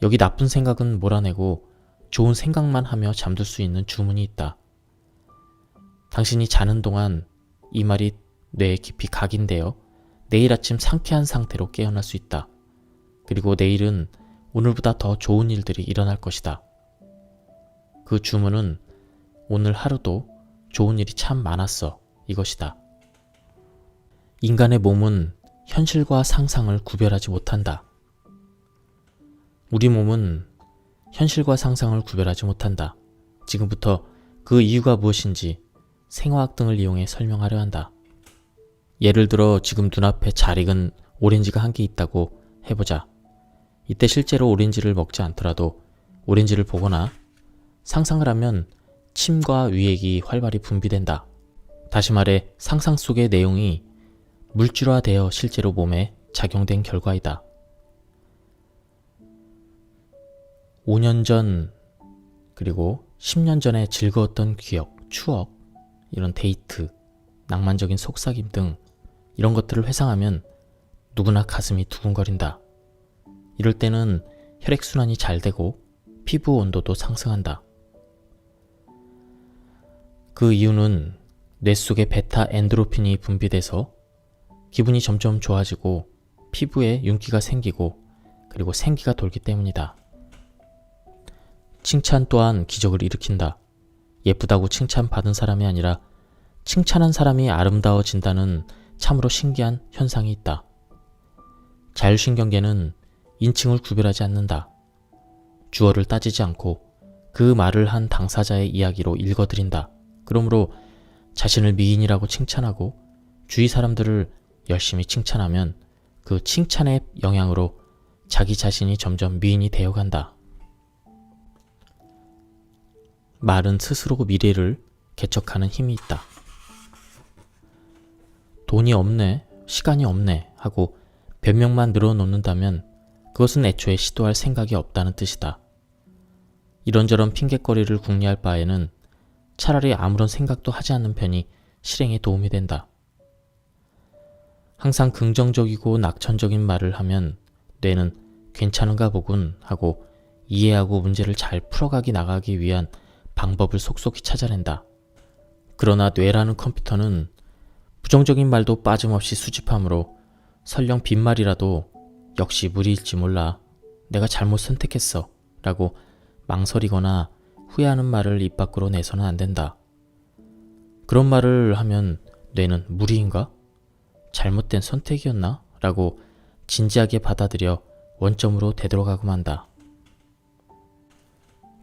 여기 나쁜 생각은 몰아내고 좋은 생각만 하며 잠들 수 있는 주문이 있다. 당신이 자는 동안 이 말이 뇌에 깊이 각인되어 내일 아침 상쾌한 상태로 깨어날 수 있다. 그리고 내일은 오늘보다 더 좋은 일들이 일어날 것이다. 그 주문은 오늘 하루도 좋은 일이 참 많았어 이것이다. 인간의 몸은 현실과 상상을 구별하지 못한다. 우리 몸은 현실과 상상을 구별하지 못한다. 지금부터 그 이유가 무엇인지 생화학 등을 이용해 설명하려 한다. 예를 들어 지금 눈앞에 잘 익은 오렌지가 한 개 있다고 해보자. 이때 실제로 오렌지를 먹지 않더라도 오렌지를 보거나 상상을 하면 침과 위액이 활발히 분비된다. 다시 말해 상상 속의 내용이 물질화되어 실제로 몸에 작용된 결과이다. 5년 전 그리고 10년 전에 즐거웠던 기억, 추억, 이런 데이트, 낭만적인 속삭임 등 이런 것들을 회상하면 누구나 가슴이 두근거린다. 이럴 때는 혈액순환이 잘 되고 피부 온도도 상승한다. 그 이유는 뇌 속에 베타 엔도르핀이 분비돼서 기분이 점점 좋아지고 피부에 윤기가 생기고 그리고 생기가 돌기 때문이다. 칭찬 또한 기적을 일으킨다. 예쁘다고 칭찬받은 사람이 아니라 칭찬한 사람이 아름다워진다는 참으로 신기한 현상이 있다. 자율신경계는 인칭을 구별하지 않는다. 주어를 따지지 않고 그 말을 한 당사자의 이야기로 읽어드린다. 그러므로 자신을 미인이라고 칭찬하고 주위 사람들을 열심히 칭찬하면 그 칭찬의 영향으로 자기 자신이 점점 미인이 되어간다. 말은 스스로 미래를 개척하는 힘이 있다. 돈이 없네, 시간이 없네 하고 변명만 늘어놓는다면 그것은 애초에 시도할 생각이 없다는 뜻이다. 이런저런 핑곗거리를 궁리할 바에는 차라리 아무런 생각도 하지 않는 편이 실행에 도움이 된다. 항상 긍정적이고 낙천적인 말을 하면 뇌는 괜찮은가 보군 하고 이해하고 문제를 잘 풀어가기 나가기 위한 방법을 속속히 찾아낸다. 그러나 뇌라는 컴퓨터는 부정적인 말도 빠짐없이 수집하므로 설령 빈말이라도 역시 무리일지 몰라, 내가 잘못 선택했어 라고 망설이거나 후회하는 말을 입 밖으로 내서는 안 된다. 그런 말을 하면 뇌는 무리인가? 잘못된 선택이었나? 라고 진지하게 받아들여 원점으로 되돌아가고 만다.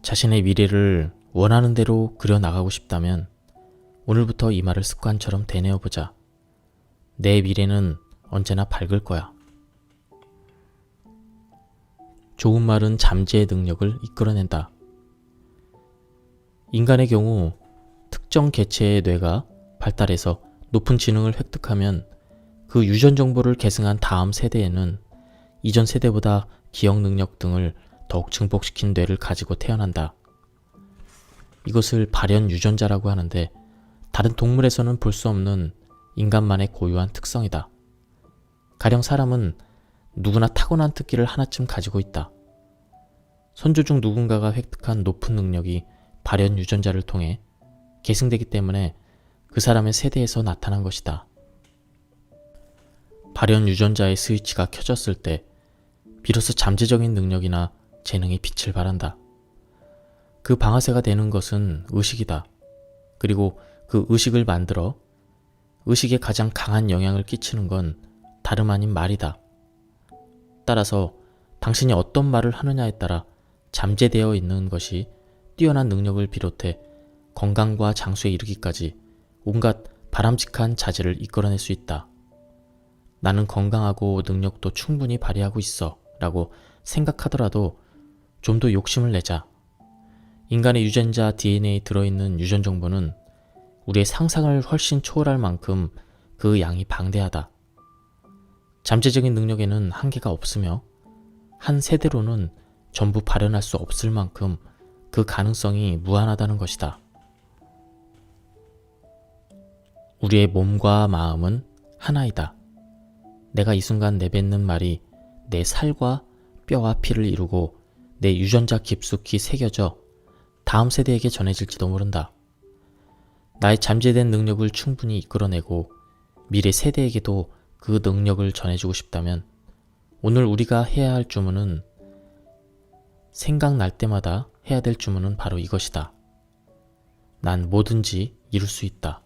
자신의 미래를 원하는 대로 그려나가고 싶다면 오늘부터 이 말을 습관처럼 되뇌어보자. 내 미래는 언제나 밝을 거야. 좋은 말은 잠재의 능력을 이끌어낸다. 인간의 경우 특정 개체의 뇌가 발달해서 높은 지능을 획득하면 그 유전 정보를 계승한 다음 세대에는 이전 세대보다 기억 능력 등을 더욱 증폭시킨 뇌를 가지고 태어난다. 이것을 발현 유전자라고 하는데 다른 동물에서는 볼 수 없는 인간만의 고유한 특성이다. 가령 사람은 누구나 타고난 특기를 하나쯤 가지고 있다. 선조 중 누군가가 획득한 높은 능력이 발현 유전자를 통해 계승되기 때문에 그 사람의 세대에서 나타난 것이다. 발현 유전자의 스위치가 켜졌을 때 비로소 잠재적인 능력이나 재능이 빛을 발한다. 그 방아쇠가 되는 것은 의식이다. 그리고 그 의식을 만들어 의식에 가장 강한 영향을 끼치는 건 다름 아닌 말이다. 따라서 당신이 어떤 말을 하느냐에 따라 잠재되어 있는 것이 뛰어난 능력을 비롯해 건강과 장수에 이르기까지 온갖 바람직한 자질을 이끌어낼 수 있다. 나는 건강하고 능력도 충분히 발휘하고 있어 라고 생각하더라도 좀 더 욕심을 내자. 인간의 유전자 DNA에 들어있는 유전 정보는 우리의 상상을 훨씬 초월할 만큼 그 양이 방대하다. 잠재적인 능력에는 한계가 없으며 한 세대로는 전부 발현할 수 없을 만큼 그 가능성이 무한하다는 것이다. 우리의 몸과 마음은 하나이다. 내가 이 순간 내뱉는 말이 내 살과 뼈와 피를 이루고 내 유전자 깊숙이 새겨져 다음 세대에게 전해질지도 모른다. 나의 잠재된 능력을 충분히 이끌어내고 미래 세대에게도 그 능력을 전해주고 싶다면 오늘 우리가 해야 할 주문은, 생각날 때마다 해야 될 주문은 바로 이것이다. 난 뭐든지 이룰 수 있다.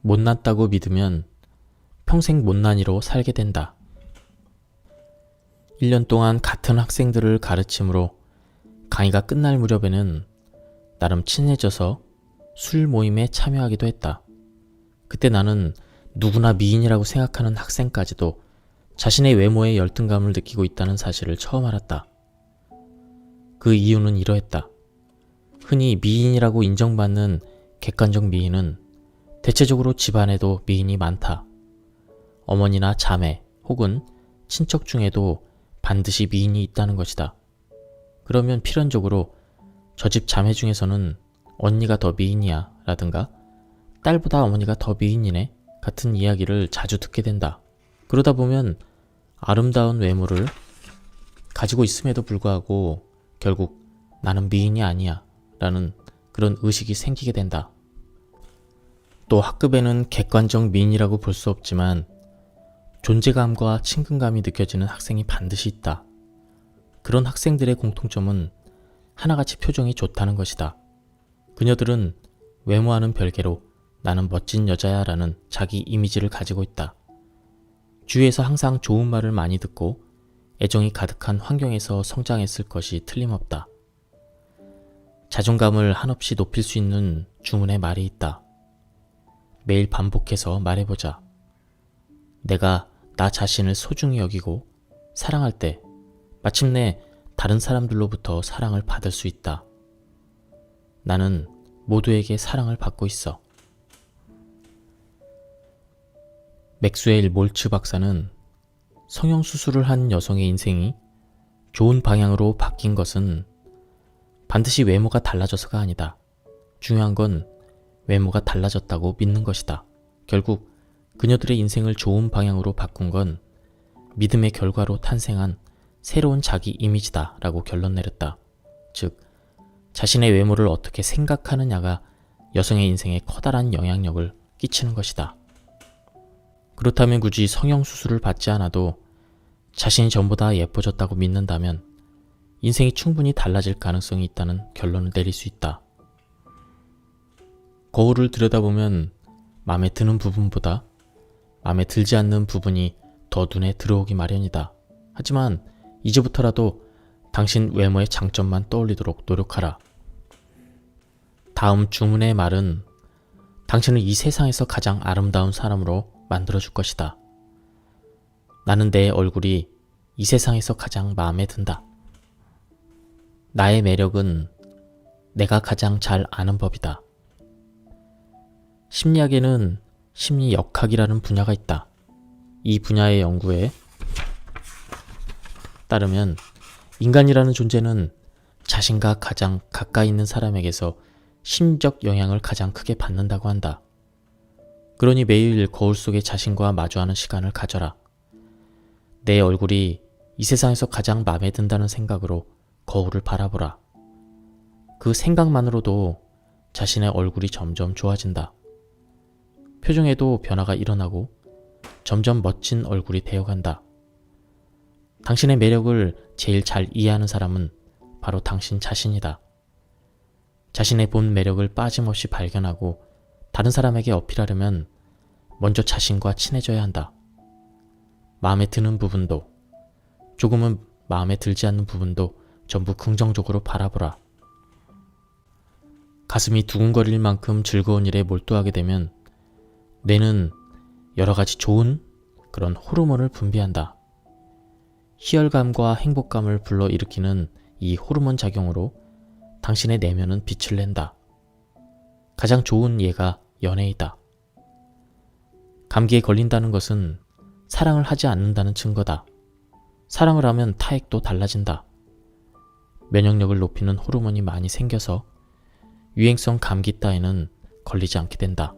못났다고 믿으면 평생 못난이로 살게 된다. 1년 동안 같은 학생들을 가르침으로 강의가 끝날 무렵에는 나름 친해져서 술 모임에 참여하기도 했다. 그때 나는 누구나 미인이라고 생각하는 학생까지도 자신의 외모에 열등감을 느끼고 있다는 사실을 처음 알았다. 그 이유는 이러했다. 흔히 미인이라고 인정받는 객관적 미인은 대체적으로 집안에도 미인이 많다. 어머니나 자매 혹은 친척 중에도 반드시 미인이 있다는 것이다. 그러면 필연적으로 저 집 자매 중에서는 언니가 더 미인이야 라든가 딸보다 어머니가 더 미인이네 같은 이야기를 자주 듣게 된다. 그러다 보면 아름다운 외모를 가지고 있음에도 불구하고 결국 나는 미인이 아니야 라는 그런 의식이 생기게 된다. 또 학급에는 객관적 미인이라고 볼 수 없지만 존재감과 친근감이 느껴지는 학생이 반드시 있다. 그런 학생들의 공통점은 하나같이 표정이 좋다는 것이다. 그녀들은 외모와는 별개로 나는 멋진 여자야 라는 자기 이미지를 가지고 있다. 주위에서 항상 좋은 말을 많이 듣고 애정이 가득한 환경에서 성장했을 것이 틀림없다. 자존감을 한없이 높일 수 있는 주문의 말이 있다. 매일 반복해서 말해보자. 내가 나 자신을 소중히 여기고 사랑할 때 마침내 다른 사람들로부터 사랑을 받을 수 있다. 나는 모두에게 사랑을 받고 있어. 맥스웰 몰츠 박사는 성형수술을 한 여성의 인생이 좋은 방향으로 바뀐 것은 반드시 외모가 달라져서가 아니다. 중요한 건 외모가 달라졌다고 믿는 것이다. 결국 그녀들의 인생을 좋은 방향으로 바꾼 건 믿음의 결과로 탄생한 새로운 자기 이미지다 라고 결론 내렸다. 즉, 자신의 외모를 어떻게 생각하느냐가 여성의 인생에 커다란 영향력을 끼치는 것이다. 그렇다면 굳이 성형수술을 받지 않아도 자신이 전보다 예뻐졌다고 믿는다면 인생이 충분히 달라질 가능성이 있다는 결론을 내릴 수 있다. 거울을 들여다보면 마음에 드는 부분보다 마음에 들지 않는 부분이 더 눈에 들어오기 마련이다. 하지만 이제부터라도 당신 외모의 장점만 떠올리도록 노력하라. 다음 주문의 말은 당신을 이 세상에서 가장 아름다운 사람으로 만들어줄 것이다. 나는 내 얼굴이 이 세상에서 가장 마음에 든다. 나의 매력은 내가 가장 잘 아는 법이다. 심리학에는 심리역학이라는 분야가 있다. 이 분야의 연구에 따르면 인간이라는 존재는 자신과 가장 가까이 있는 사람에게서 심리적 영향을 가장 크게 받는다고 한다. 그러니 매일 거울 속에 자신과 마주하는 시간을 가져라. 내 얼굴이 이 세상에서 가장 마음에 든다는 생각으로 거울을 바라보라. 그 생각만으로도 자신의 얼굴이 점점 좋아진다. 표정에도 변화가 일어나고 점점 멋진 얼굴이 되어간다. 당신의 매력을 제일 잘 이해하는 사람은 바로 당신 자신이다. 자신의 본 매력을 빠짐없이 발견하고 다른 사람에게 어필하려면 먼저 자신과 친해져야 한다. 마음에 드는 부분도 조금은 마음에 들지 않는 부분도 전부 긍정적으로 바라보라. 가슴이 두근거릴 만큼 즐거운 일에 몰두하게 되면 뇌는 여러 가지 좋은 그런 호르몬을 분비한다. 희열감과 행복감을 불러일으키는 이 호르몬 작용으로 당신의 내면은 빛을 낸다. 가장 좋은 예가 연애이다. 감기에 걸린다는 것은 사랑을 하지 않는다는 증거다. 사랑을 하면 타액도 달라진다. 면역력을 높이는 호르몬이 많이 생겨서 유행성 감기 따위는 걸리지 않게 된다.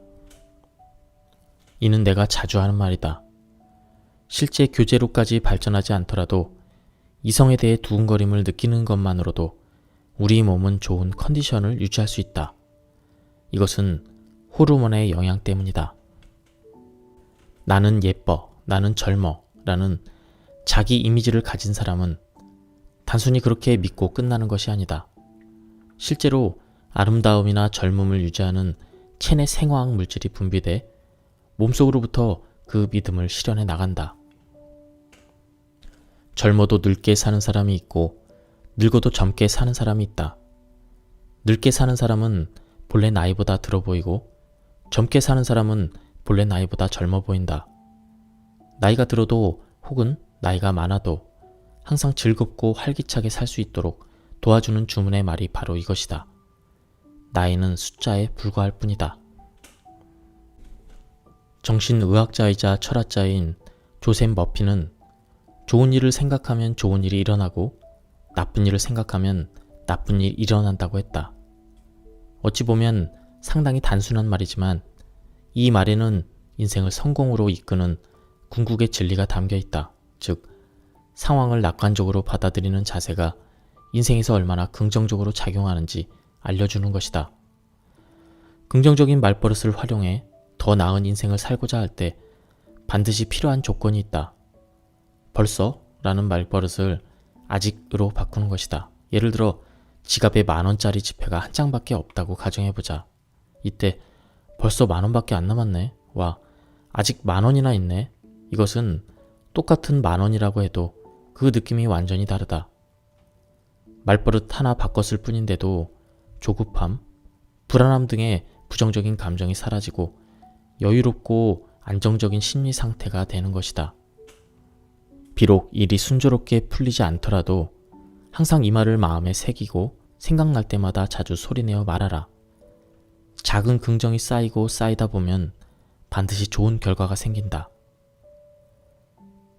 이는 내가 자주 하는 말이다. 실제 교제로까지 발전하지 않더라도 이성에 대해 두근거림을 느끼는 것만으로도 우리 몸은 좋은 컨디션을 유지할 수 있다. 이것은 호르몬의 영향 때문이다. 나는 예뻐, 나는 젊어 라는 자기 이미지를 가진 사람은 단순히 그렇게 믿고 끝나는 것이 아니다. 실제로 아름다움이나 젊음을 유지하는 체내 생화학 물질이 분비돼 몸속으로부터 그 믿음을 실현해 나간다. 젊어도 늙게 사는 사람이 있고 늙어도 젊게 사는 사람이 있다. 늙게 사는 사람은 본래 나이보다 들어 보이고 젊게 사는 사람은 본래 나이보다 젊어 보인다. 나이가 들어도 혹은 나이가 많아도 항상 즐겁고 활기차게 살 수 있도록 도와주는 주문의 말이 바로 정신의학자이자 철학자인 조셉 머피는 좋은 일을 생각하면 좋은 일이 일어나고 나쁜 일을 생각하면 나쁜 일이 일어난다고 했다. 어찌 보면 상당히 단순한 말이지만 이 말에는 인생을 성공으로 이끄는 궁극의 진리가 담겨 있다. 즉, 상황을 낙관적으로 받아들이는 자세가 인생에서 얼마나 긍정적으로 작용하는지 알려주는 것이다. 긍정적인 말버릇을 활용해 더 나은 인생을 살고자 할 때 반드시 필요한 조건이 있다. 벌써 라는 말버릇을 아직으로 바꾸는 것이다. 예를 들어 지갑에 10,000원짜리 지폐가 한 장밖에 없다고 가정해보자. 이때 벌써 10,000원밖에 안 남았네. 와, 아직 10,000원이나 있네. 이것은 똑같은 10,000원이라고 해도 그 느낌이 완전히 다르다. 말버릇 하나 바꿨을 뿐인데도 조급함, 불안함 등의 부정적인 감정이 사라지고 여유롭고 안정적인 심리 상태가 되는 것이다. 비록 일이 순조롭게 풀리지 않더라도 항상 이 말을 마음에 새기고 생각날 때마다 자주 소리내어 말하라. 작은 긍정이 쌓이고 쌓이다 보면 반드시 좋은 결과가 생긴다.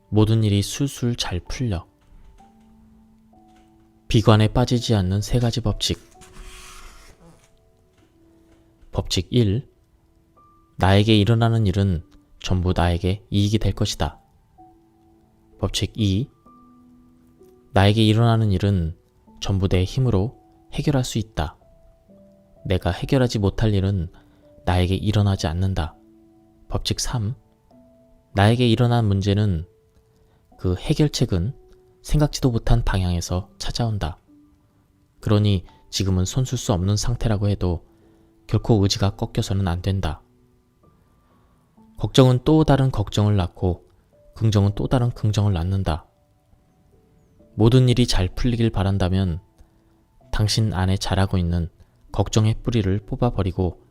모든 일이 술술 잘 풀려. 비관에 빠지지 않는 3가지 법칙. 법칙 1. 나에게 일어나는 일은 전부 나에게 이익이 될 것이다. 법칙 2. 나에게 일어나는 일은 전부 내 힘으로 해결할 수 있다. 내가 해결하지 못할 일은 나에게 일어나지 않는다. 법칙 3. 나에게 일어난 문제는 그 해결책은 생각지도 못한 방향에서 찾아온다. 그러니 지금은 손쓸 수 없는 상태라고 해도 결코 의지가 꺾여서는 안 된다. 걱정은 또 다른 걱정을 낳고 긍정은 또 다른 긍정을 낳는다. 모든 일이 잘 풀리길 바란다면 당신 안에 자라고 있는 걱정의 뿌리를 뽑아버리고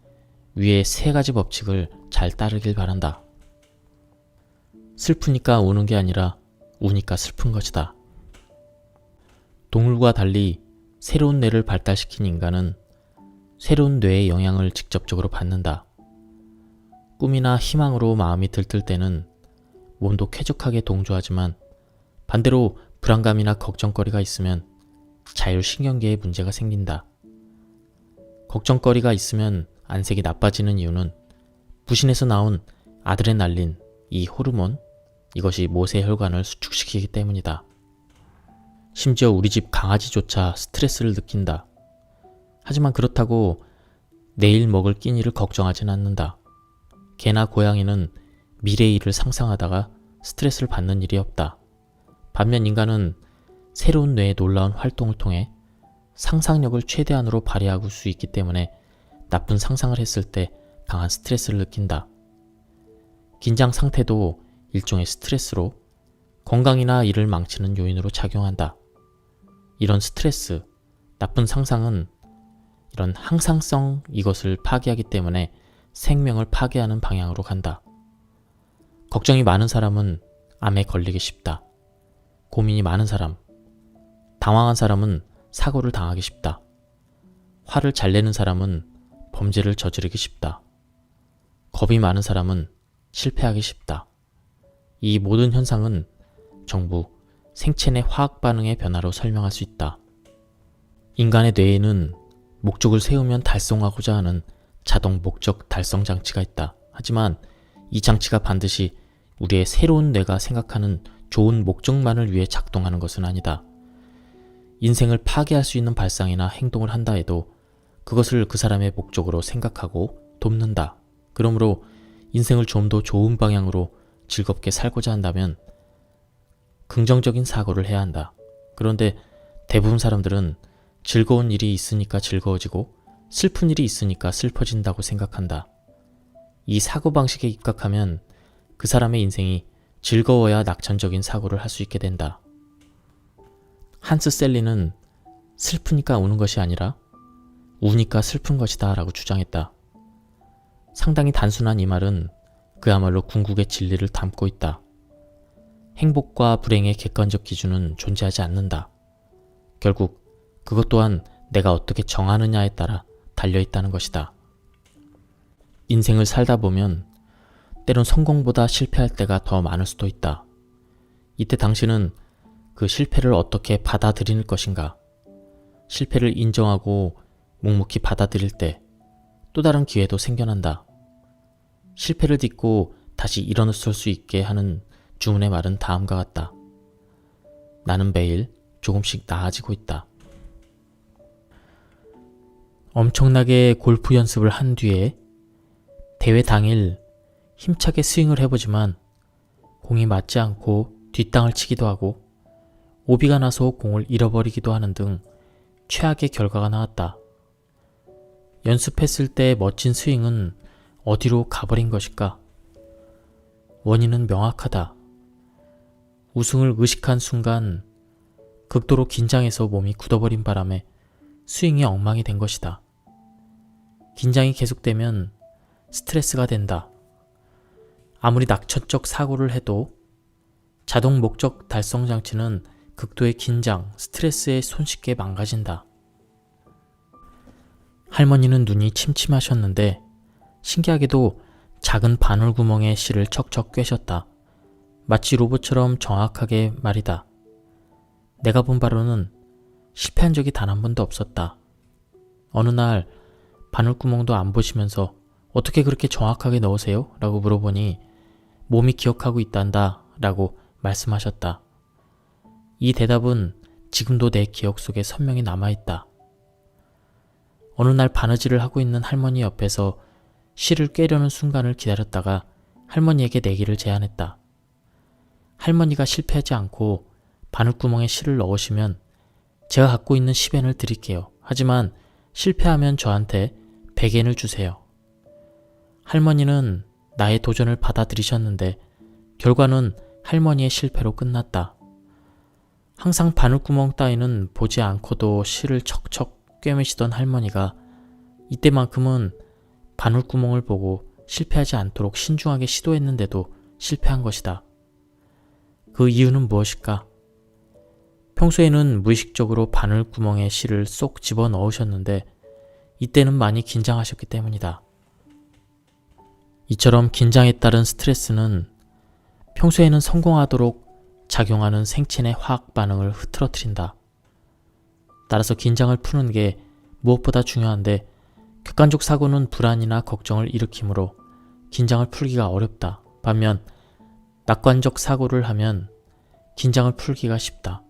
위의 3가지 법칙을 잘 따르길 바란다. 슬프니까 우는 게 아니라 우니까 슬픈 것이다. 동물과 달리 새로운 뇌를 발달시킨 인간은 새로운 뇌의 영향을 직접적으로 받는다. 꿈이나 희망으로 마음이 들뜰 때는 몸도 쾌적하게 동조하지만 반대로 불안감이나 걱정거리가 있으면 자율신경계에 문제가 생긴다. 걱정거리가 있으면 안색이 나빠지는 이유는 부신에서 나온 아드레날린, 이 호르몬, 이것이 모세혈관을 수축시키기 때문이다. 심지어 우리 집 강아지조차 스트레스를 느낀다. 하지만 그렇다고 내일 먹을 끼니를 걱정하진 않는다. 개나 고양이는 미래의 일을 상상하다가 스트레스를 받는 일이 없다. 반면 인간은 새로운 뇌의 놀라운 활동을 통해 상상력을 최대한으로 발휘할 수 있기 때문에 나쁜 상상을 했을 때 강한 스트레스를 느낀다. 긴장 상태도 일종의 스트레스로 건강이나 일을 망치는 요인으로 작용한다. 이런 스트레스, 나쁜 상상은 이런 항상성 이것을 파괴하기 때문에 생명을 파괴하는 방향으로 간다. 걱정이 많은 사람은 암에 걸리기 쉽다. 고민이 많은 사람, 당황한 사람은 사고를 당하기 쉽다. 화를 잘 내는 사람은 범죄를 저지르기 쉽다. 겁이 많은 사람은 실패하기 쉽다. 이 모든 현상은 전부 생체 내 화학 반응의 변화로 설명할 수 있다. 인간의 뇌에는 목적을 세우면 달성하고자 하는 자동 목적 달성 장치가 있다. 하지만 이 장치가 반드시 우리의 새로운 뇌가 생각하는 좋은 목적만을 위해 작동하는 것은 아니다. 인생을 파괴할 수 있는 발상이나 행동을 한다 해도 그것을 그 사람의 목적으로 생각하고 돕는다. 그러므로 인생을 좀 더 좋은 방향으로 즐겁게 살고자 한다면 긍정적인 사고를 해야 한다. 그런데 대부분 사람들은 즐거운 일이 있으니까 즐거워지고 슬픈 일이 있으니까 슬퍼진다고 생각한다. 이 사고방식에 입각하면 그 사람의 인생이 즐거워야 낙천적인 사고를 할 수 있게 된다. 한스 셀리는 슬프니까 우는 것이 아니라 우니까 슬픈 것이다 라고 주장했다. 상당히 단순한 이 말은 그야말로 궁극의 진리를 담고 있다. 행복과 불행의 객관적 기준은 존재하지 않는다. 결국 그것 또한 내가 어떻게 정하느냐에 따라 달려있다는 것이다. 인생을 살다 보면 때론 성공보다 실패할 때가 더 많을 수도 있다. 이때 당신은 그 실패를 어떻게 받아들일 것인가? 실패를 인정하고 묵묵히 받아들일 때 또 다른 기회도 생겨난다. 실패를 딛고 다시 일어설 수 있게 하는 주문의 말은 다음과 같다. 나는 매일 조금씩 나아지고 있다. 엄청나게 골프 연습을 한 뒤에 대회 당일 힘차게 스윙을 해보지만 공이 맞지 않고 뒷땅을 치기도 하고 오비가 나서 공을 잃어버리기도 하는 등 최악의 결과가 나왔다. 연습했을 때 멋진 스윙은 어디로 가버린 것일까? 원인은 명확하다. 우승을 의식한 순간 극도로 긴장해서 몸이 굳어버린 바람에 스윙이 엉망이 된 것이다. 긴장이 계속되면 스트레스가 된다. 아무리 낙천적 사고를 해도 자동 목적 달성 장치는 극도의 긴장, 스트레스에 손쉽게 망가진다. 할머니는 눈이 침침하셨는데 신기하게도 작은 바늘구멍에 실을 척척 꿰셨다. 마치 로봇처럼 정확하게 말이다. 내가 본 바로는 실패한 적이 단 한 번도 없었다. 어느 날 바늘구멍도 안 보시면서 어떻게 그렇게 정확하게 넣으세요? 라고 물어보니 몸이 기억하고 있단다 라고 말씀하셨다. 이 대답은 지금도 내 기억 속에 선명히 남아있다. 어느 날 바느질을 하고 있는 할머니 옆에서 실을 꿰려는 순간을 기다렸다가 할머니에게 내기를 제안했다. 할머니가 실패하지 않고 바늘구멍에 실을 넣으시면 제가 갖고 있는 10엔을 드릴게요. 하지만 실패하면 저한테 100엔을 주세요. 할머니는 나의 도전을 받아들이셨는데 결과는 할머니의 실패로 끝났다. 항상 바늘구멍 따위는 보지 않고도 실을 척척 꿰매시던 할머니가 이때만큼은 바늘구멍을 보고 실패하지 않도록 신중하게 시도했는데도 실패한 것이다. 그 이유는 무엇일까? 평소에는 무의식적으로 바늘구멍에 실을 쏙 집어넣으셨는데 이때는 많이 긴장하셨기 때문이다. 이처럼 긴장에 따른 스트레스는 평소에는 성공하도록 작용하는 생체의 화학 반응을 흐트러뜨린다. 따라서 긴장을 푸는 게 무엇보다 중요한데 객관적 사고는 불안이나 걱정을 일으키므로 긴장을 풀기가 어렵다. 반면 낙관적 사고를 하면 긴장을 풀기가 쉽다.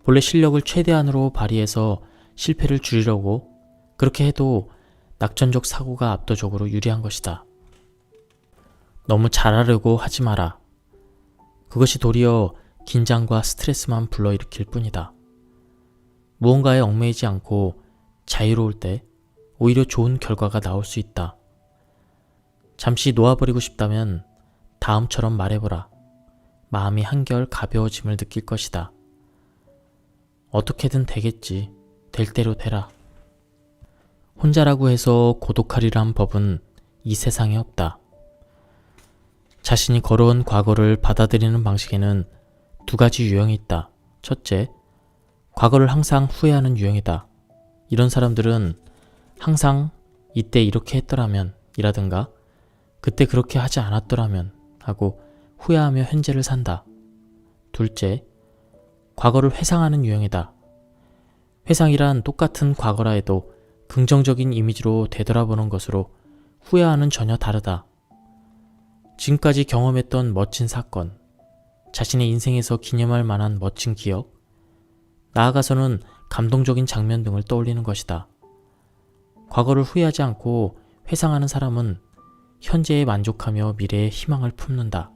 본래 실력을 최대한으로 발휘해서 실패를 줄이려고 그렇게 해도 낙천적 사고가 압도적으로 유리한 것이다. 너무 잘하려고 하지 마라. 그것이 도리어 긴장과 스트레스만 불러일으킬 뿐이다. 무언가에 얽매이지 않고 자유로울 때 오히려 좋은 결과가 나올 수 있다. 잠시 놓아버리고 싶다면 다음처럼 말해보라. 마음이 한결 가벼워짐을 느낄 것이다. 어떻게든 되겠지. 될 대로 되라. 혼자라고 해서 고독하리란 법은 이 세상에 없다. 자신이 걸어온 과거를 받아들이는 방식에는 두 가지 유형이 있다. 첫째, 과거를 항상 후회하는 유형이다. 이런 사람들은 항상 이때 이렇게 했더라면 이라든가 그때 그렇게 하지 않았더라면 하고 후회하며 현재를 산다. 둘째, 과거를 회상하는 유형이다. 회상이란 똑같은 과거라 해도 긍정적인 이미지로 되돌아보는 것으로 후회와는 전혀 다르다. 지금까지 경험했던 멋진 사건, 자신의 인생에서 기념할 만한 멋진 기억, 나아가서는 감동적인 장면 등을 떠올리는 것이다. 과거를 후회하지 않고 회상하는 사람은 현재에 만족하며 미래에 희망을 품는다.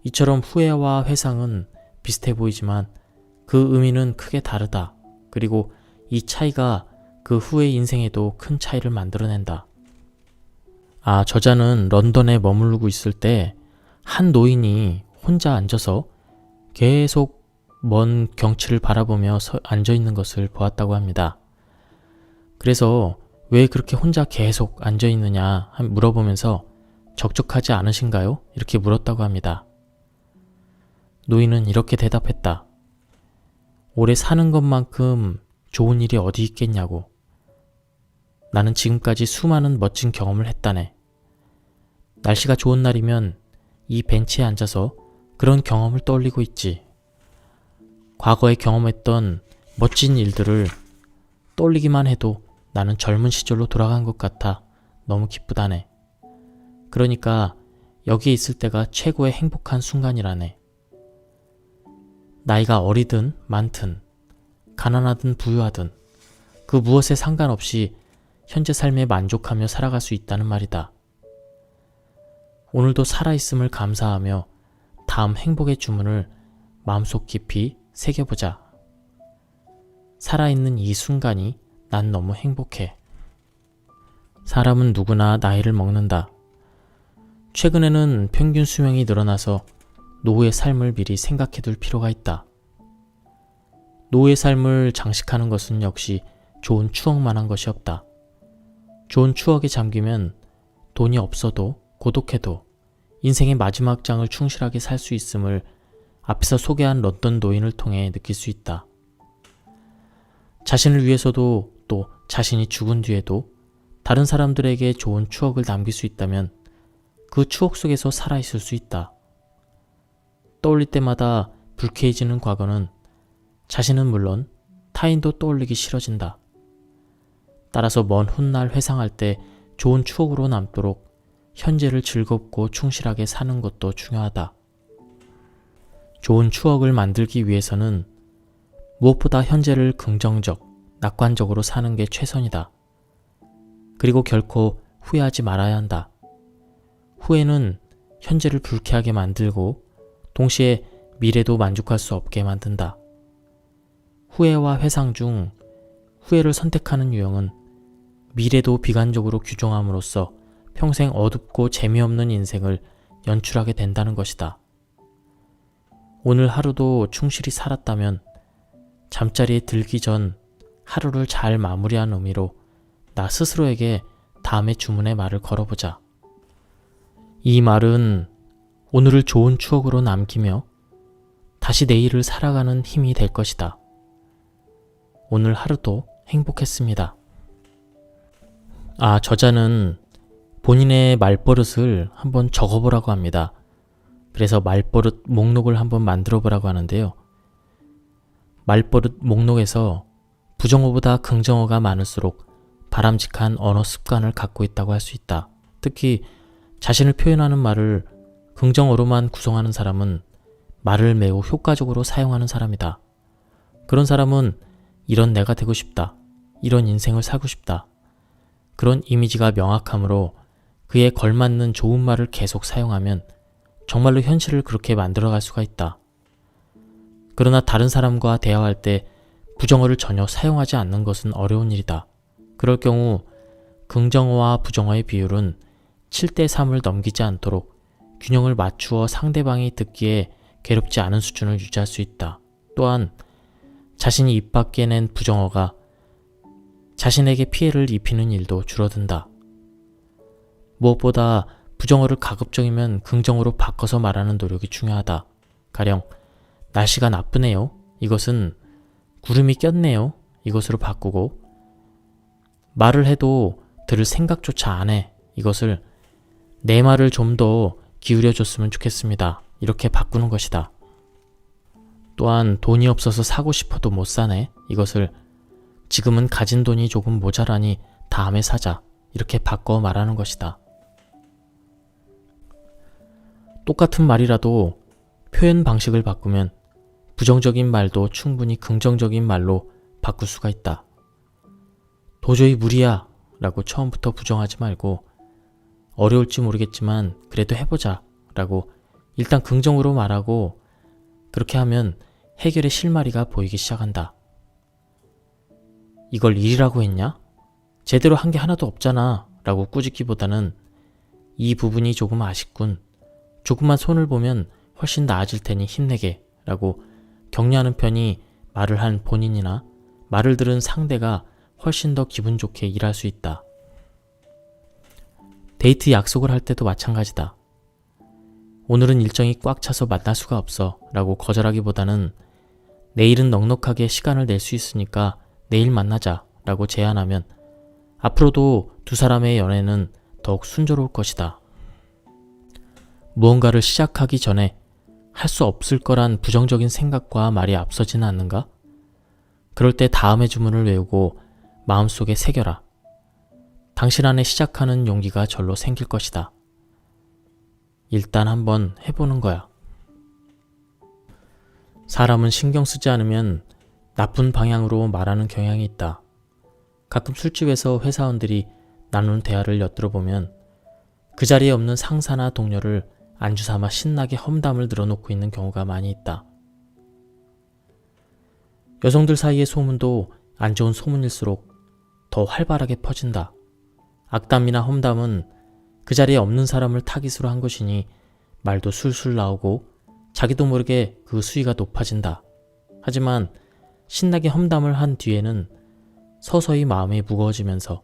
이처럼 후회와 회상은 비슷해 보이지만 그 의미는 크게 다르다. 그리고 이 차이가 그 후의 인생에도 큰 차이를 만들어낸다. 저자는 런던에 머무르고 있을 때 한 노인이 혼자 앉아서 계속 먼 경치를 바라보며 앉아있는 것을 보았다고 합니다. 그래서 왜 그렇게 혼자 계속 앉아있느냐 물어보면서 적적하지 않으신가요? 이렇게 물었다고 합니다. 노인은 이렇게 대답했다. 오래 사는 것만큼 좋은 일이 어디 있겠냐고. 나는 지금까지 수많은 멋진 경험을 했다네. 날씨가 좋은 날이면 이 벤치에 앉아서 그런 경험을 떠올리고 있지. 과거에 경험했던 멋진 일들을 떠올리기만 해도 나는 젊은 시절로 돌아간 것 같아 너무 기쁘다네. 그러니까 여기에 있을 때가 최고의 행복한 순간이라네. 나이가 어리든 많든 가난하든 부유하든 그 무엇에 상관없이 현재 삶에 만족하며 살아갈 수 있다는 말이다. 오늘도 살아있음을 감사하며 다음 행복의 주문을 마음속 깊이 새겨보자. 살아있는 이 순간이 난 너무 행복해. 사람은 누구나 나이를 먹는다. 최근에는 평균 수명이 늘어나서 노후의 삶을 미리 생각해둘 필요가 있다. 노후의 삶을 장식하는 것은 역시 좋은 추억만 한 것이 없다. 좋은 추억에 잠기면 돈이 없어도 고독해도 인생의 마지막 장을 충실하게 살 수 있음을 앞에서 소개한 런던 노인을 통해 느낄 수 있다. 자신을 위해서도 또 자신이 죽은 뒤에도 다른 사람들에게 좋은 추억을 남길 수 있다면 그 추억 속에서 살아있을 수 있다. 떠올릴 때마다 불쾌해지는 과거는 자신은 물론 타인도 떠올리기 싫어진다. 따라서 먼 훗날 회상할 때 좋은 추억으로 남도록 현재를 즐겁고 충실하게 사는 것도 중요하다. 좋은 추억을 만들기 위해서는 무엇보다 현재를 긍정적, 낙관적으로 사는 게 최선이다. 그리고 결코 후회하지 말아야 한다. 후회는 현재를 불쾌하게 만들고 동시에 미래도 만족할 수 없게 만든다. 후회와 회상 중 후회를 선택하는 유형은 미래도 비관적으로 규정함으로써 평생 어둡고 재미없는 인생을 연출하게 된다는 것이다. 오늘 하루도 충실히 살았다면 잠자리에 들기 전 하루를 잘 마무리한 의미로 나 스스로에게 다음의 주문의 말을 걸어보자. 이 말은 오늘을 좋은 추억으로 남기며 다시 내일을 살아가는 힘이 될 것이다. 오늘 하루도 행복했습니다. 저자는 본인의 말버릇을 한번 적어보라고 합니다. 그래서 말버릇 목록을 한번 만들어 보라고 하는데요. 말버릇 목록에서 부정어보다 긍정어가 많을수록 바람직한 언어 습관을 갖고 있다고 할 수 있다. 특히 자신을 표현하는 말을 긍정어로만 구성하는 사람은 말을 매우 효과적으로 사용하는 사람이다. 그런 사람은 이런 내가 되고 싶다. 이런 인생을 살고 싶다. 그런 이미지가 명확하므로 그에 걸맞는 좋은 말을 계속 사용하면 정말로 현실을 그렇게 만들어갈 수가 있다. 그러나 다른 사람과 대화할 때 부정어를 전혀 사용하지 않는 것은 어려운 일이다. 그럴 경우 긍정어와 부정어의 비율은 7대3을 넘기지 않도록 균형을 맞추어 상대방이 듣기에 괴롭지 않은 수준을 유지할 수 있다. 또한 자신이 입 밖에 낸 부정어가 자신에게 피해를 입히는 일도 줄어든다. 무엇보다 부정어를 가급적이면 긍정어로 바꿔서 말하는 노력이 중요하다. 가령 날씨가 나쁘네요. 이것은 구름이 꼈네요. 이것으로 바꾸고 말을 해도 들을 생각조차 안 해. 이것을 내 말을 좀 더 기울여줬으면 좋겠습니다. 이렇게 바꾸는 것이다. 또한 돈이 없어서 사고 싶어도 못 사네. 이것을 지금은 가진 돈이 조금 모자라니 다음에 사자. 이렇게 바꿔 말하는 것이다. 똑같은 말이라도 표현 방식을 바꾸면 부정적인 말도 충분히 긍정적인 말로 바꿀 수가 있다. 도저히 무리야 라고 처음부터 부정하지 말고 어려울지 모르겠지만 그래도 해보자 라고 일단 긍정으로 말하고 그렇게 하면 해결의 실마리가 보이기 시작한다. 이걸 일이라고 했냐? 제대로 한 게 하나도 없잖아 라고 꾸짖기보다는 이 부분이 조금 아쉽군. 조금만 손을 보면 훨씬 나아질 테니 힘내게 라고 격려하는 편이 말을 한 본인이나 말을 들은 상대가 훨씬 더 기분 좋게 일할 수 있다. 데이트 약속을 할 때도 마찬가지다. 오늘은 일정이 꽉 차서 만날 수가 없어 라고 거절하기보다는 내일은 넉넉하게 시간을 낼 수 있으니까 내일 만나자 라고 제안하면 앞으로도 두 사람의 연애는 더욱 순조로울 것이다. 무언가를 시작하기 전에 할 수 없을 거란 부정적인 생각과 말이 앞서지는 않는가? 그럴 때 다음의 주문을 외우고 마음속에 새겨라. 당신 안에 시작하는 용기가 절로 생길 것이다. 일단 한번 해보는 거야. 사람은 신경 쓰지 않으면 나쁜 방향으로 말하는 경향이 있다. 가끔 술집에서 회사원들이 나누는 대화를 엿들어 보면 그 자리에 없는 상사나 동료를 안주 삼아 신나게 험담을 늘어놓고 있는 경우가 많이 있다. 여성들 사이의 소문도 안 좋은 소문일수록 더 활발하게 퍼진다. 악담이나 험담은 그 자리에 없는 사람을 타깃으로 한 것이니 말도 술술 나오고 자기도 모르게 그 수위가 높아진다. 하지만 신나게 험담을 한 뒤에는 서서히 마음이 무거워지면서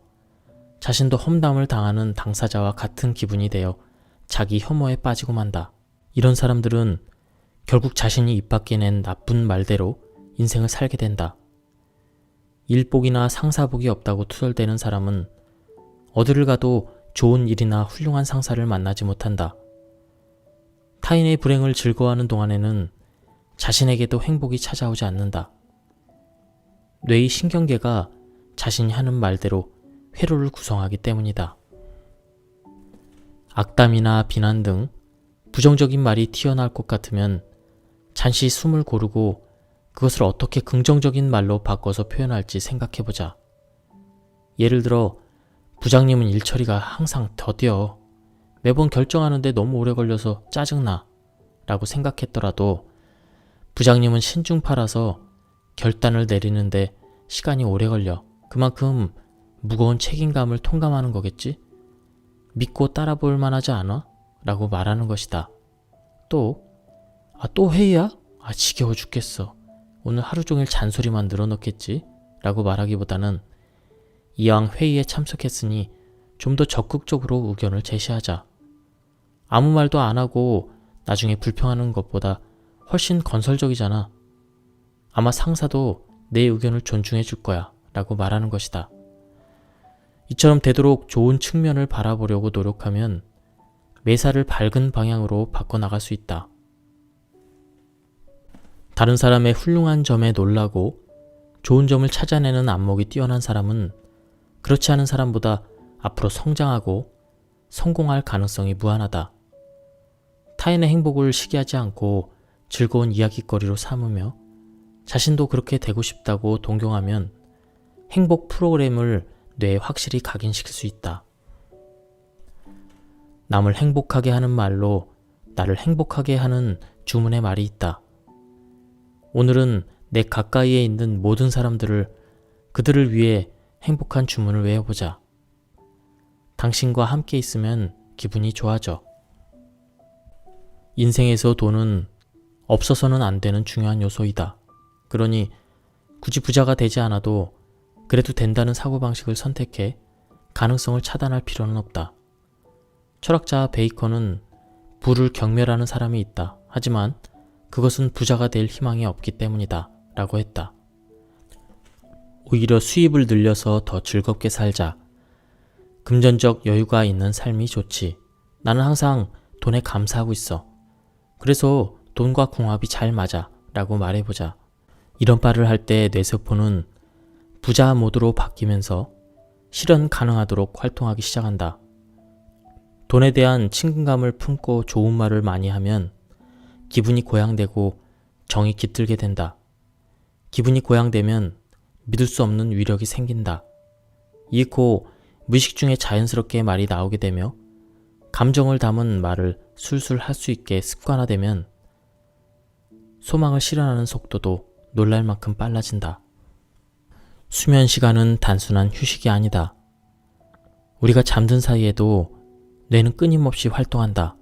자신도 험담을 당하는 당사자와 같은 기분이 되어 자기 혐오에 빠지고 만다. 이런 사람들은 결국 자신이 입 밖에 낸 나쁜 말대로 인생을 살게 된다. 일복이나 상사복이 없다고 투덜대는 사람은 어디를 가도 좋은 일이나 훌륭한 상사를 만나지 못한다. 타인의 불행을 즐거워하는 동안에는 자신에게도 행복이 찾아오지 않는다. 뇌의 신경계가 자신이 하는 말대로 회로를 구성하기 때문이다. 악담이나 비난 등 부정적인 말이 튀어나올 것 같으면 잠시 숨을 고르고 그것을 어떻게 긍정적인 말로 바꿔서 표현할지 생각해보자. 예를 들어 부장님은 일 처리가 항상 더뎌. 매번 결정하는데 너무 오래 걸려서 짜증나 라고 생각했더라도 부장님은 신중파라서 결단을 내리는데 시간이 오래 걸려. 그만큼 무거운 책임감을 통감하는 거겠지? 믿고 따라볼 만하지 않아? 라고 말하는 것이다. 또 회의야? 지겨워 죽겠어. 오늘 하루 종일 잔소리만 늘어놓겠지? 라고 말하기보다는 이왕 회의에 참석했으니 좀 더 적극적으로 의견을 제시하자. 아무 말도 안 하고 나중에 불평하는 것보다 훨씬 건설적이잖아. 아마 상사도 내 의견을 존중해 줄 거야 라고 말하는 것이다. 이처럼 되도록 좋은 측면을 바라보려고 노력하면 매사를 밝은 방향으로 바꿔나갈 수 있다. 다른 사람의 훌륭한 점에 놀라고 좋은 점을 찾아내는 안목이 뛰어난 사람은 그렇지 않은 사람보다 앞으로 성장하고 성공할 가능성이 무한하다. 타인의 행복을 시기하지 않고 즐거운 이야깃거리로 삼으며 자신도 그렇게 되고 싶다고 동경하면 행복 프로그램을 뇌에 확실히 각인시킬 수 있다. 남을 행복하게 하는 말로 나를 행복하게 하는 주문의 말이 있다. 오늘은 내 가까이에 있는 모든 사람들을 그들을 위해 행복한 주문을 외워보자. 당신과 함께 있으면 기분이 좋아져. 인생에서 돈은 없어서는 안 되는 중요한 요소이다. 그러니 굳이 부자가 되지 않아도 그래도 된다는 사고방식을 선택해 가능성을 차단할 필요는 없다. 철학자 베이컨은 부를 경멸하는 사람이 있다. 하지만 그것은 부자가 될 희망이 없기 때문이다. 라고 했다. 오히려 수입을 늘려서 더 즐겁게 살자. 금전적 여유가 있는 삶이 좋지. 나는 항상 돈에 감사하고 있어. 그래서 돈과 궁합이 잘 맞아. 라고 말해보자. 이런 말을 할 때 뇌세포는 부자 모드로 바뀌면서 실현 가능하도록 활동하기 시작한다. 돈에 대한 친근감을 품고 좋은 말을 많이 하면 기분이 고양되고 정이 깃들게 된다. 기분이 고양되면 믿을 수 없는 위력이 생긴다. 이윽고 무의식 중에 자연스럽게 말이 나오게 되며 감정을 담은 말을 술술 할 수 있게 습관화되면 소망을 실현하는 속도도 놀랄 만큼 빨라진다. 수면 시간은 단순한 휴식이 아니다. 우리가 잠든 사이에도 뇌는 끊임없이 활동한다.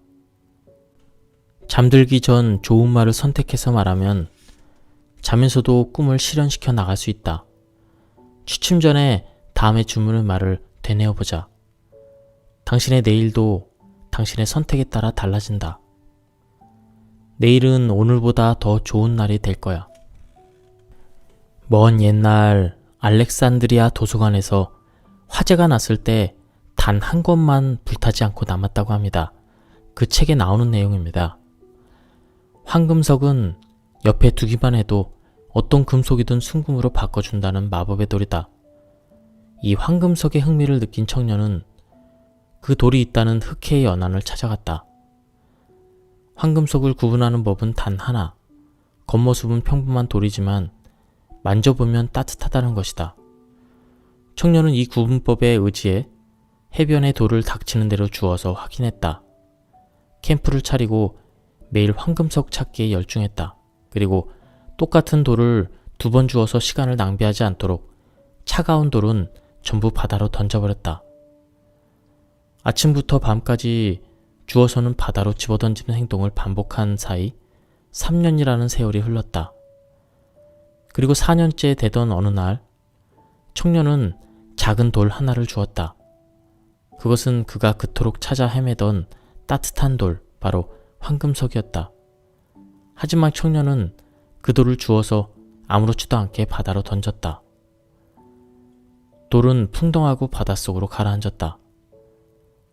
잠들기 전 좋은 말을 선택해서 말하면 자면서도 꿈을 실현시켜 나갈 수 있다. 취침 전에 다음에 주문을 말을 되뇌어보자. 당신의 내일도 당신의 선택에 따라 달라진다. 내일은 오늘보다 더 좋은 날이 될 거야. 먼 옛날 알렉산드리아 도서관에서 화재가 났을 때 단 한 권만 불타지 않고 남았다고 합니다. 그 책에 나오는 내용입니다. 황금석은 옆에 두기만 해도 어떤 금속이든 순금으로 바꿔준다는 마법의 돌이다. 이 황금석의 흥미를 느낀 청년은 그 돌이 있다는 흑해의 연안을 찾아갔다. 황금석을 구분하는 법은 단 하나. 겉모습은 평범한 돌이지만 만져보면 따뜻하다는 것이다. 청년은 이 구분법에 의지해 해변에 돌을 닥치는 대로 주워서 확인했다. 캠프를 차리고 매일 황금석 찾기에 열중했다. 그리고 똑같은 돌을 2번 주워서 시간을 낭비하지 않도록 차가운 돌은 전부 바다로 던져버렸다. 아침부터 밤까지 주워서는 바다로 집어던지는 행동을 반복한 사이 3년이라는 세월이 흘렀다. 그리고 4년째 되던 어느 날 청년은 작은 돌 하나를 주었다. 그것은 그가 그토록 찾아 헤매던 따뜻한 돌, 바로 황금석이었다. 하지만 청년은 그 돌을 주워서 아무렇지도 않게 바다로 던졌다. 돌은 풍덩하고 바닷속으로 가라앉았다.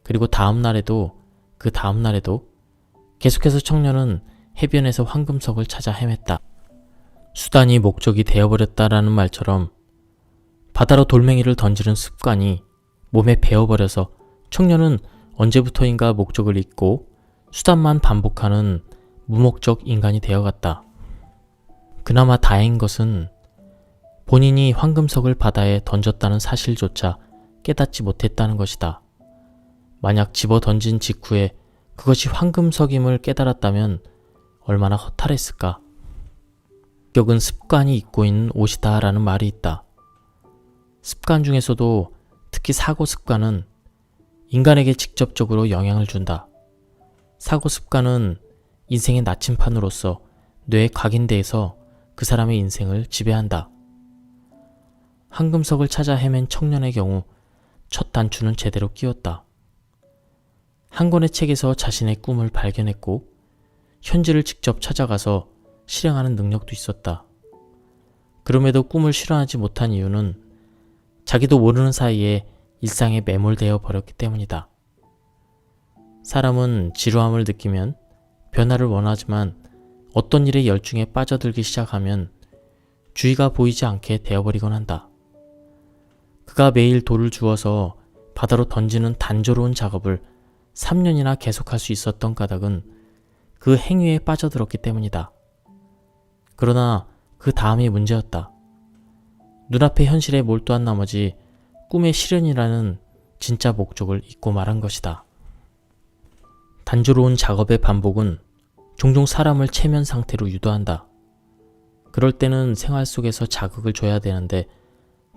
그리고 그 다음 날에도 계속해서 청년은 해변에서 황금석을 찾아 헤맸다. 수단이 목적이 되어버렸다라는 말처럼 바다로 돌멩이를 던지는 습관이 몸에 배어버려서 청년은 언제부터인가 목적을 잊고 수단만 반복하는 무목적 인간이 되어갔다. 그나마 다행인 것은 본인이 황금석을 바다에 던졌다는 사실조차 깨닫지 못했다는 것이다. 만약 집어 던진 직후에 그것이 황금석임을 깨달았다면 얼마나 허탈했을까. 격은 습관이 입고 있는 옷이다 라는 말이 있다. 습관 중에서도 특히 사고 습관은 인간에게 직접적으로 영향을 준다. 사고 습관은 인생의 나침판으로서 뇌에 각인돼서 그 사람의 인생을 지배한다. 황금석을 찾아 헤맨 청년의 경우 첫 단추는 제대로 끼웠다. 한 권의 책에서 자신의 꿈을 발견했고 현지를 직접 찾아가서 실행하는 능력도 있었다. 그럼에도 꿈을 실현하지 못한 이유는 자기도 모르는 사이에 일상에 매몰되어 버렸기 때문이다. 사람은 지루함을 느끼면 변화를 원하지만 어떤 일에 열중에 빠져들기 시작하면 주의가 보이지 않게 되어버리곤 한다. 그가 매일 돌을 주워서 바다로 던지는 단조로운 작업을 3년이나 계속할 수 있었던 까닭은 그 행위에 빠져들었기 때문이다. 그러나 그 다음이 문제였다. 눈앞의 현실에 몰두한 나머지 꿈의 실현이라는 진짜 목적을 잊고 말한 것이다. 단조로운 작업의 반복은 종종 사람을 체면 상태로 유도한다. 그럴 때는 생활 속에서 자극을 줘야 되는데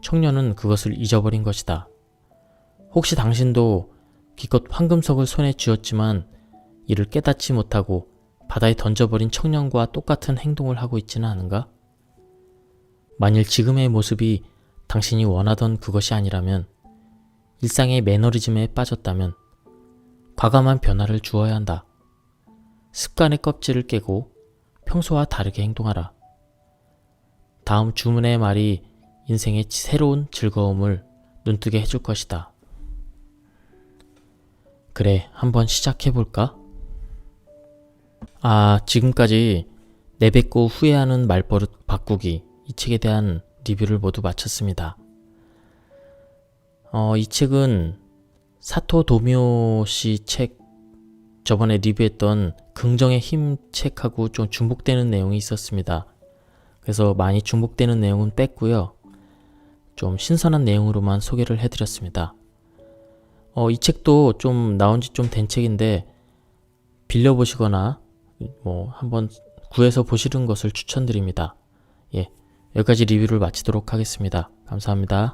청년은 그것을 잊어버린 것이다. 혹시 당신도 기껏 황금석을 손에 쥐었지만 이를 깨닫지 못하고 바다에 던져버린 청년과 똑같은 행동을 하고 있지는 않은가? 만일 지금의 모습이 당신이 원하던 그것이 아니라면, 일상의 매너리즘에 빠졌다면 과감한 변화를 주어야 한다. 습관의 껍질을 깨고 평소와 다르게 행동하라. 다음 주문의 말이 인생의 새로운 즐거움을 눈뜨게 해줄 것이다. 그래, 한번 시작해볼까? 지금까지 내뱉고 후회하는 말버릇 바꾸기, 이 책에 대한 리뷰를 모두 마쳤습니다. 이 책은 사토 도미오 씨 책, 저번에 리뷰했던 긍정의 힘 책하고 좀 중복되는 내용이 있었습니다. 그래서 많이 중복되는 내용은 뺐고요. 좀 신선한 내용으로만 소개를 해드렸습니다. 이 책도 좀 나온 지 좀 된 책인데 빌려보시거나 한번 구해서 보시는 것을 추천드립니다. 여기까지 리뷰를 마치도록 하겠습니다. 감사합니다.